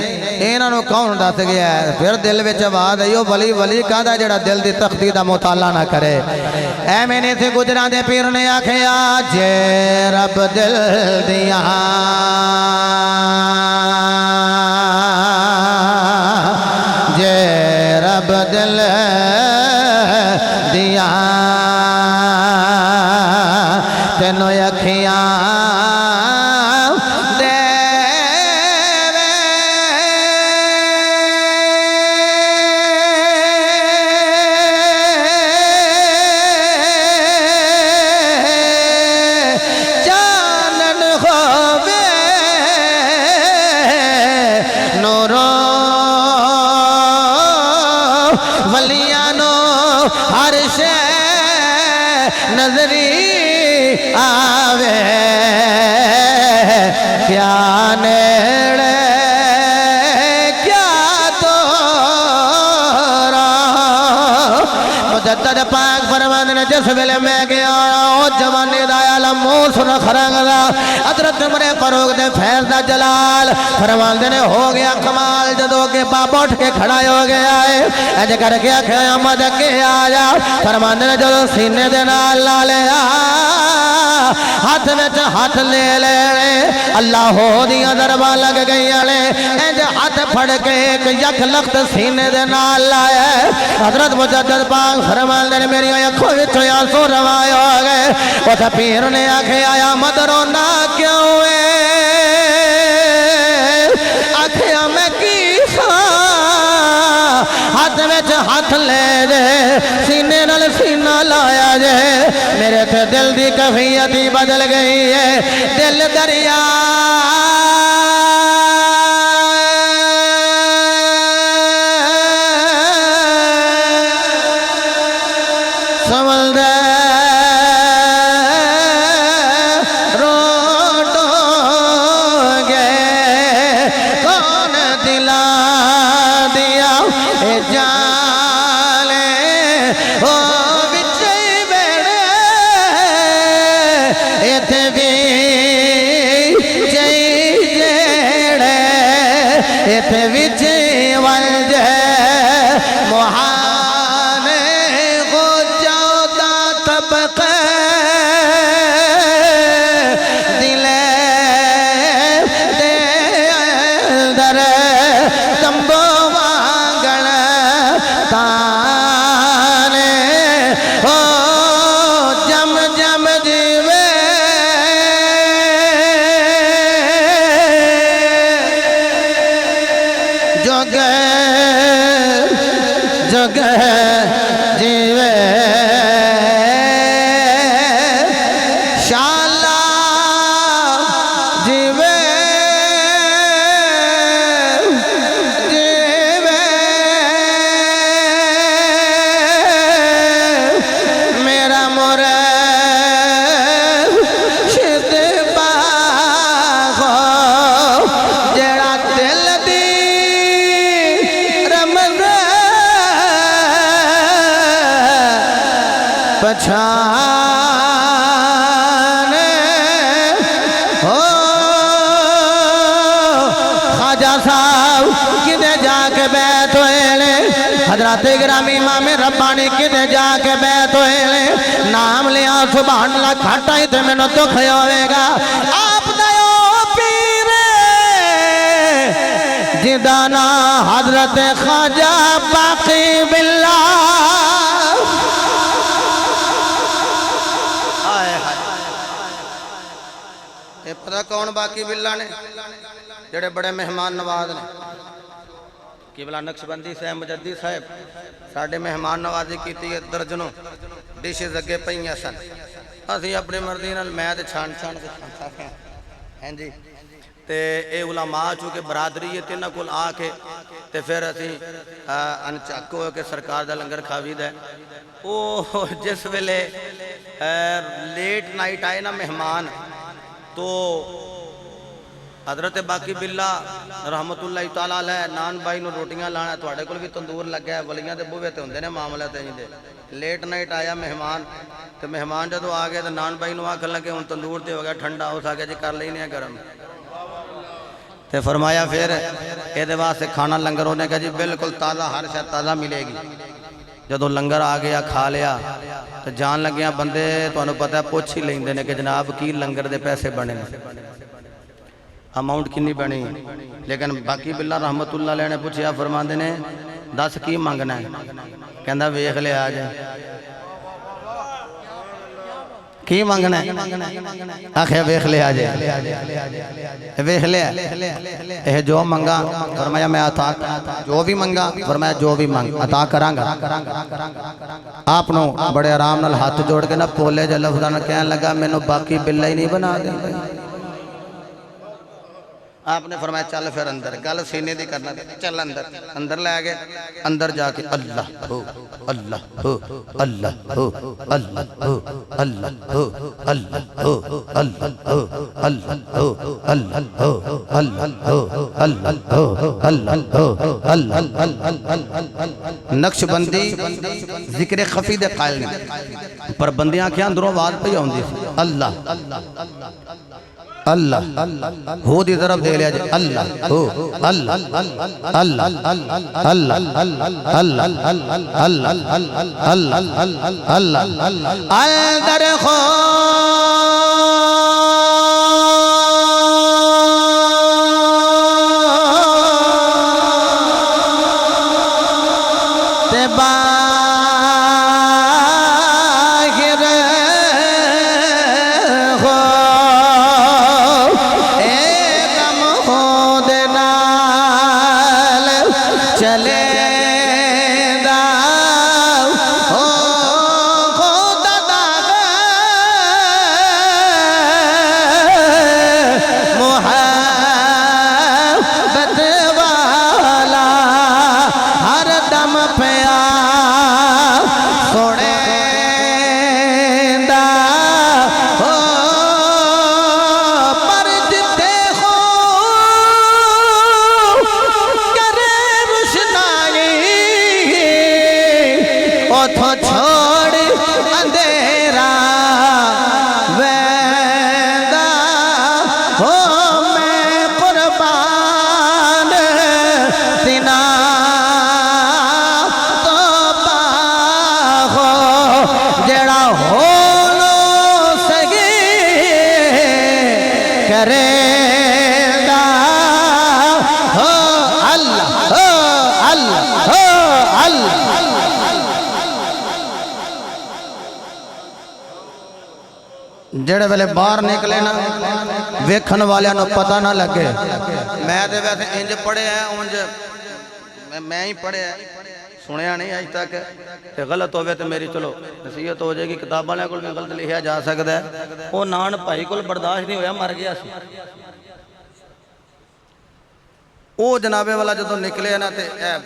इन्हों कौन दस गया है फिर दिल में आवाज आई वली वली कहता जरा दिल की तख्ती का मुताला ना करे ऐ मैंने थे गुजरा दे पीर ने आख्या जे रब दिल दिया जे रब दिल दिया तेनों अखियां दे चानन होवे नूरो वलियानो हर शे नजरी आवे क्या नेड़े क्या तोरा मुजद्दद पाक फरमाते ने जिस वेले मैं गया जवानी दा आलम मुंह सुन खरंगदा हजरत उमर फारूक दे फैज दा जलाल फरमाते ने हो गया कमाल जदों के बाबा उठ के खड़ा हो गया है अज करके आख्या मद के आया फरमाते ने जदों सीने दे नाल ला लिया हाथ में हाथ ले ले अल्लाह हो दिया दरबार लग गई ने इंज हाथ फड़ के एक यख लख्त सीने दे नाल लाया हजरत मुजद्दद पाक फरमाते ने मेरी अखों विचों आंसू रवाए हो गए उस पीर ने आखे आया मत रोना क्यों आखिया मैं की हाथ में हाथ ले दे सीने नाल सीना लाया जे मेरे थे दिल की कैफियत ही बदल गई है दिल दरिया समझ जीवे शाला जीवे जीवे मेरा मुर्शिद पाक जेड़ा दिल दी पछाने हो ख्वाजा साहब किते जाके बैठ होए हजरत गिरामी इमाम रब्बानी किते जाके बैठ होए नाम लिया सुभान अल्लाह घाटा ही ते मैनू दुख होवेगा आप दयो पीर जिदा ना हजरत ख्वाजा बाकी बिल्ला पता कौन बाकी बिल्ला ने जेड़े बड़े मेहमान नवाज ने किबला नक्शबंदी साहब मुजद्दी साहब साढ़े मेहमान नवाजी की दर्जनों डिशेज अगे पईयां सन असी अपनी मर्जी नाल मैं ते छान छान के खांदा हैं जी तो ये उलमा चूँकि बरादरी है तो इन्होंने को आके तो फिर असी अनचक हो के सरकार का लंगर खावीद है। वो जिस वेले लेट नाइट आए ना मेहमान तो हजरत बाकी बिल्ला रहमतुल्लाह ताला अलैह नान भाई नूं रोटियां लाना तुहाडे कोल भी तंदूर लग्या है वलियां दे बूहे ते हुंदे ने मामले ते इंज दे। लेट नाइट आया मेहमान तो मेहमान जदों आ गए तो नान भाई नूं आखन लगे हुण तंदूर ते हो गया ठंडा हो सके जी कर लेने गर्म तो फरमाया फिर ये वास्ते खाना लंगर उन्हें कहा जी बिल्कुल ताज़ा हर शय ताज़ा मिलेगी। जदों लंगर आ गया खा लिया तो जान लग्या बंदे तुहानूं पता पुछ ही लेंदे ने कि जनाब की लंगर दे पैसे बने अमाउंट किन्नी बनी। लेकिन बाकी बिल्ला रहमतुल्लाह अलैह ने पूछया फरमाते ने दस की मंगना है कहंदा वेख लिया आज की मंगना है आखिया वेख लिया जे वेख लिया यह जो मंगा फरमाया मैं अता जो भी मंगा फरमाया जो भी मंग अता करांगा। आपनों बड़े आराम नाल हाथ जोड़ के ना पोले ज लफ्ज़ां नाल कहन लगा मैनू बाकी बिल्ला ही नहीं बना देंगे। आपने फरमाया चल फिर अंदर गल सीने दी करना चल अंदर अंदर लै गए। अंदर जाके अल्लाह हो अल्लाह हो अल्लाह हो अल्लाह हो अल्लाह हो अल्लाह हो अल्लाह हो अल्लाह हो अल्लाह हो अल्लाह हो अल्लाह हो अल्लाह हो। नक्शबंदी जिक्र खफी दे कायल ने पर बंदियां आखियां अंदरों आवाज पई आउंदी अल्लाह अल्लाह हो दी तरफ दे लिया अल्लाह हो अल्लाह अल्लाह अल्लाह अल्लाह अंदर हो जेड़े वेले बाहर निकले ना वेखन वालियां नूं पता ना लगे। मैं तो वैसे इंज पढ़िया उंज मैं ही पढ़िया सुनिया नहीं अज तक ते गलत होवे तो मेरी चलो नसीहत हो जाएगी। किताब वालियां कोल भी गलत लिखा जा सकता है। वो नान भाई कोल बर्दाश्त नहीं होया मर गया सी। वो जनाबे वाला जो निकले ना तो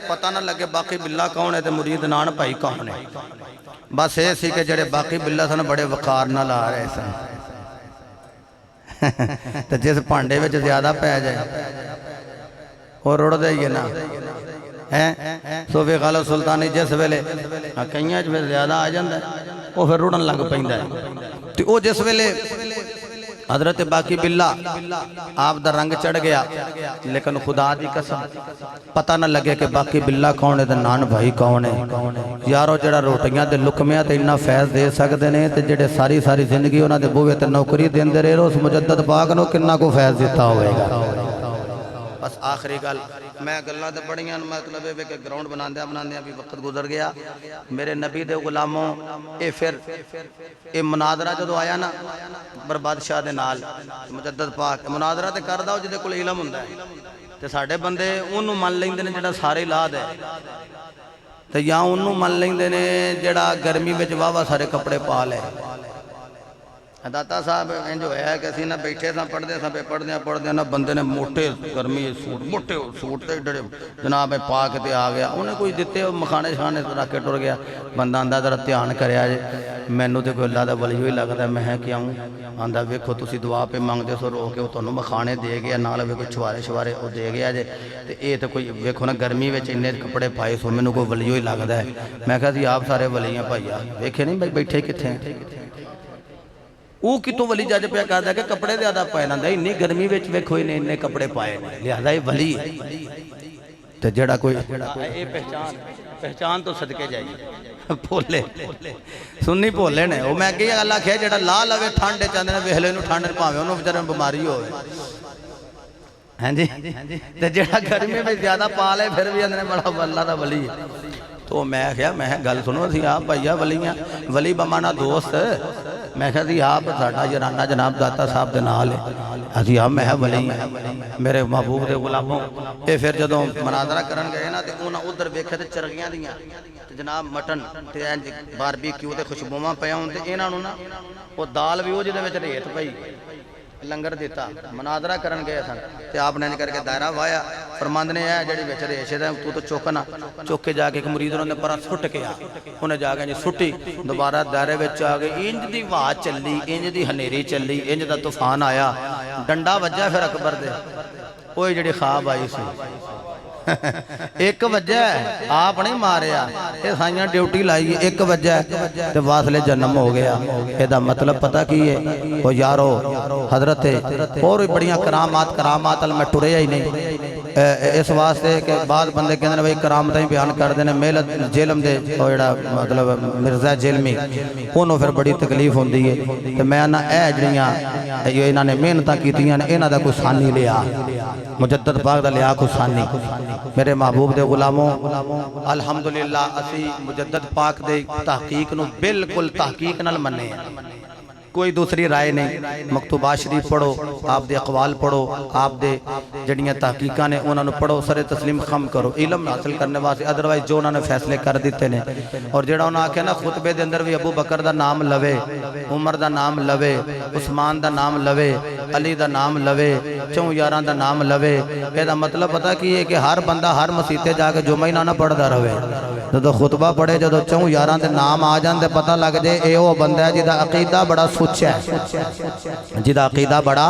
पता ना लगे बाकी बिल्ला कौन है तो मुरीद नान भाई कौन है। बस ये सी कि जेड़े बाकी बिल्ला सन बड़े वकार नाल आ रहे सन तो जिस भांडे में ज्यादा पै जाए वो रुड़दा ही है ना है। सोफे खालो सुल्तानी जिस वेले कई ज्यादा आ जाता वो फिर रुड़न लग पैंदा है। तो वो जिस वेले हजरत बाकी बिल्ला आप दा रंग चढ़ गया लेकिन खुदा दी कसम पता ना लगे कि बाकी बिल्ला कौन है ते नान भाई कौन है। यारो जड़ा रोटियां ते लुकमियां ते इन्ना फैज दे सकते हैं ते जेडे सारी सारी जिंदगी उन्होंने बूहे ते नौकरी देंदे रहे उस मुजद्दद पाक नूं किन्ना को फैज दिता होगा। बस आखिरी गल मैं गल्लां ते बड़ियां मतलब है कि ग्राउंड बनांदे बनांदे भी वक्त गुजर गया। मेरे नबी दे गुलामों ये फिर ये मुनादरा जो आया ना बरबादशाह दे नाल मुजद्दद पाक मुनादरा तो करदा हो जिहदे कोल इलम हुंदा है ते साडे बंदे उन्होंने मन लैंदे ने जिहड़ा सारे लाद है ते या उन्होंने मन लैंदे ने जिहड़ा गर्मी में वाहवा सारे कपड़े पा ले। दाता साहब इंज होया कि असीं ना बैठे सां पढ़दे सां पढ़दे ना बंदे ने मोटे गर्मी सूट मोटे सूट ते डरे जनाब पा के ते आ गया उन्हें कोई दिते मखाने शाने रख के टुर गया। बंदा आंदा जरा ध्यान करिया जे मैनू तो कोई अल्लाह दा वली ही लगदा मैं कि आऊँ आंदा वेखो तुसीं दुआ पे मंगदे सो रो के वो तुहानूं मखाने दे गया नाल वेखो छुआरे छुआरे वो दे गया जे ते ये तो कोई वेखो ना गर्मी में इन्ने कपड़े पाए सो मैनू कोई वली ही लगदा है। मैं कहा जी आप सारे वली हैं भाईया वेखे नहीं बैठे कित्थे वो कितों वली जज पे कहता कि कपड़े ज्यादा पाए ना इन्नी गर्मी में वेखो इन्हें इन्ने कपड़े पाए लिहाजा ये वली है। तो जड़ा कोई पहचान तो सदके जाइए भोले सुननी भोले ने वो मैं अगे गल आखिया जो ला लवे ठंड चाहते हैं वेख लो ठंड भावें उन्होंने बेचारे बीमारी हो हाँ जी तो जड़ा गर्मी में ज्यादा पा ले फिर भी आते बड़ा अल्लाह का वली है। तो मैं क्या मैं गल सुनो असी आप भाईया वली हाँ वली बमाना दोस्त मैं क्या जी आप साडा जराना जनाब दाता साहब के नाल है असी आप मैं वली हाँ मेरे महबूब के गुलामों ये फिर जो मनाजरा करन गए ना तो उन्हें उधर वेखे तो चरगियां दियां जनाब मटन बारबीक्यू ते खुशबूवां पिया होण ते इन्हां नूं ना वो दाल भी वो जिहदे विच रेत पई लंगर दिता मनाजरा करन गए सन ते आपने इंज करके दायरा वाया फरमांद ने है जी बिच रेश तू तो चुक ना चुक के जाके एक मुरीद उन्होंने पर सुट के आ उन्हें जाके जी सुटी दोबारा दायरे में आ गए इंज दी वाह चली इंज दी हनेरी चली इंज दा तूफान आया डंडा वज्जा फिर अकबर दे वो जी ख्वाब आई सी एक वजह आप नहीं मारिया ये साइयां ड्यूटी लाई एक वजह तो वासले जन्म हो गया एदा मतलब पता की है वो यारो हजरत और भी बड़ियां करामात मैं टुरया ही नहीं इस वास्ते कि बाद बंदे कहते भाई करामत ही बयान करते हैं मेहनत जेलम दे जोड़ा मतलब मिर्जा जेलमी उन्होंने फिर बड़ी तकलीफ होती है तो मैं ना जड़ियाँ इन्होंने मेहनत की इन्हों का कोई सानी लिया मुजद्दद पाक दा लिया कोई सानी मेरे महबूब दे गुलामों अल्हम्दुलिल्लाह असी मुजद्दद पाक दे तहकीक नूं बिल्कुल तहकीक नाल मन्ने कोई दूसरी राय नहीं मकतूबात शरीफ पढ़ो आप दे अकवाल पढ़ो आप दे जड़ियाँ तहकीकां ने उन्होंने पढ़ो सरे तस्लीम खम करो इलम हासिल करने वास्ते अदरवाइज जो उन्होंने फैसले कर दिते ने और जो उन्होंने आख्या ना खुतबे के अंदर भी अबू बकर का नाम लवे उमर का नाम लवे उस्मान का नाम लवे अली का नाम लवे चौं यारां का नाम लवे यदा मतलब पता की है कि हर बंदा हर मसीते जाके जुमा ही ना पढ़ता रहे जो खुतबा पढ़े जो चौं यारां के नाम आ जाते पता लग जाए ये वो बंदा है जिसका अकीदा बड़ा सुच्चा है जिसका अकीदा बड़ा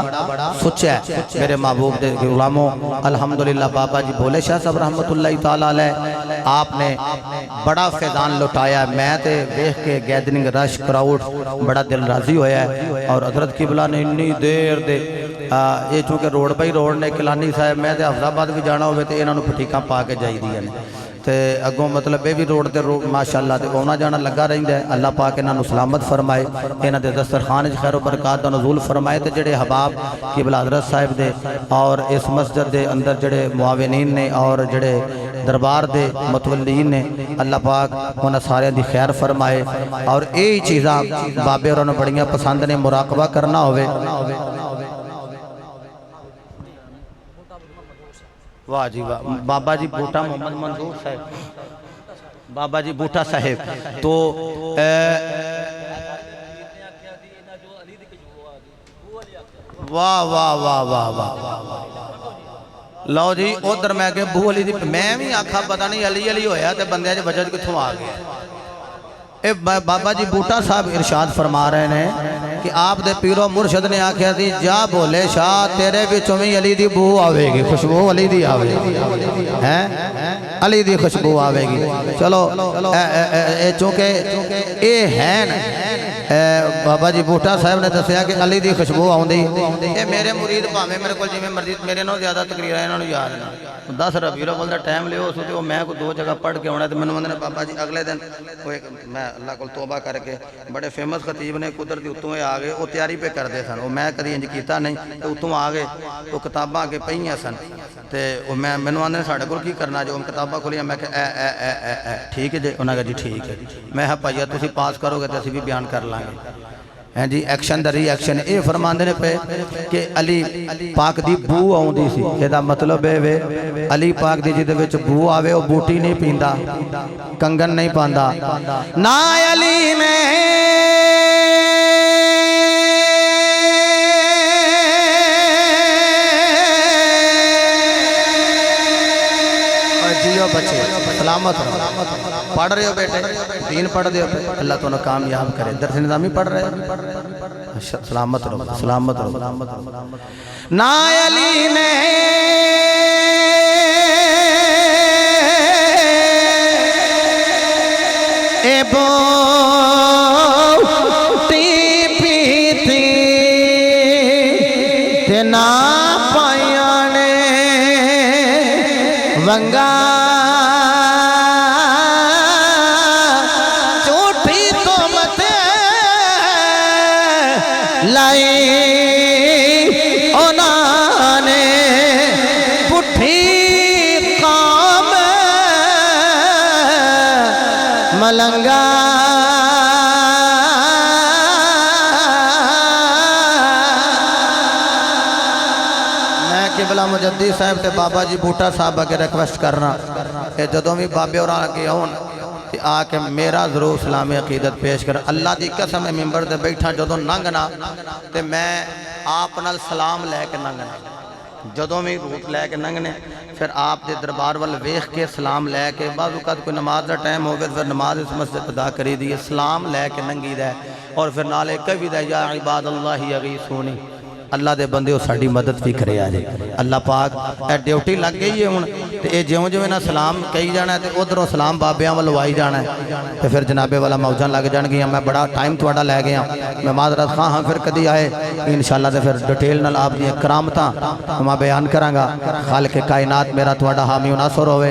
सुच्चा है। मेरे महबूब के गुलामों अल्हम्दुलिल्लाह बाबा जी भोले शाह साहब रहमतुल्लाह तआला अलैह आपने बड़ा फैजान लुटाया मैं तो देख के गैदरिंग रश क्राउड बड़ा दिल राजी होया है और हजरत किबला ने इन्नी देर दे ये चूँकि रोड बाई रोड ने किलानी साहब मैं तो हफजाबाद भी जाना हो तो इन्होंने फटीका पा के जाईदियां ने तो अगों मतलब ये भी रोड ते माशाअल्लाह ते आना जाना लगा रहिंदा है। अल्लाह पाक इन्हां नूं सलामत फरमाए इन्हां दे दस्तरखान च खैर बरकत दा नज़ूल फरमाए ते जेड़े हबाब किबला हज़रत साहिब दे और इस मस्जिद दे अंदर जेड़े मुआविनीन ने और जेड़े दरबार दे मुतवल्लीन ने अल्लाह पाक उन्हां सारियां दी खैर फरमाए और यही चीज़ां बाबे होरां नूं बड़ियां पसंद ने मुराकबा करना होवे वाह जी वाह बाबा जी बूटा मोहम्मद मंसूर साहब बाबा जी बूटा साहेब तो वाह वाह वाह वाह वाह लो जी उधर मैं के बू अली दी मैं भी आखा पता नहीं अली अली होया ते बंदे च वजद कित्थों आ गया। बाबा जी बूटा साहब इरशाद फरमा रहे हैं कि आप दे पीरो मुर्शद ने आख्या थी जा भोले शाह तेरे विचों भी अली दी बू आवेगी खुशबू अली दी आवेगी हैं अली दी खुशबू आवेगी। चलो चूंकि ये है न बाबा जी बूटा साहब ने दसिया कि अली दी खुशबू आउंदी ये मेरे मुरीद भावें मेरे को जिवें मर्जी मेरे नालों ज़्यादा तकरीर इन्होंने याद ना 10 रबीउल अव्वल का टाइम लियो उस तो मैं कोई 2 जगह पढ़ के आना तो मैंने आंदे बाबा जी अगले दिन वो एक मैं अल्लाह को तौबा करके बड़े फेमस खतीब ने कुदरती उत्तों आ गए वो तैयारी पे करते सन वो मैं कभी इंज किया नहीं तो उत्तों आ गए वो किताबां अगे पईयां सन तो मैं मैनू आंदे साढ़े को करना जो किताबां खोलियां मैं ठीक है जी उन्होंने कहा जी ठीक है मैं भाईया तुसीं पास करोगे तो असीं भी बयान कर लांगे हैं जी एक्शन द रिएक्शन ये फरमाते ने पे कि अली पाक दी बू आउंदी सी ਇਹਦਾ मतलब है वे अली पाक दी जिहदे विच बू आवे वो बूटी नहीं पींदा कंगन नहीं पांदा ना अली में सलामत रहो। पढ़ रहे हो बेटे, दीन पढ़ रहे हो, अल्लाह तुम्हें कामयाब करे। दरस निज़ामी पढ़ रहे हो, सलामत रहो, सलामत रहो। ना अली ने ए बोटी पीती ते ना पाया ने वंगा झूठी तो मत लाई उन्होंने पुठी काम मलंगा किबला मुजद्दी साहब ते बाबा जी बूटा साहब अगे रिक्वेस्ट करना कि जदों भी बाबे और आके आउन ते आके मेरा जरूर सलामी अकीदत पेश कर। अल्लाह की कसम मिंबर ते बैठा जदों लंघना ते मैं आप नाल सलाम लैके लंघना, जदों भी रूट लैके लंघने फिर आप दे दरबार वाल वेख के सलाम लैके बाज़ औक़ात कोई नमाज का टाइम हो गया फिर नमाज इस मस्जिद अदा करी दी है, सलाम लैके लंघी दा और फिर नाले कभी दा या इबादल्लाह यगीसूनी, अल्लाह दे बंदे साड़ी मदद भी करे आ जाए। अल्लाह पाक ए ड्यूटी लग गई है हुण ते ये ज्यों ज्यों इन्हां सलाम कही जाना ते उधरों सलाम बाबियां वालों आई जाना ते फिर जनाबे वाला मौजां लग जाणगियां। मैं बड़ा टाइम तुहाडा लै गया, मैं माजरत खां हाँ फिर कदी आए इंशाअल्लाह ते फिर डिटेल नाल आप दी करामतां मैं बयान करांगा। खालिक कायनात मेरा तुहाडा हामी नासर होवे।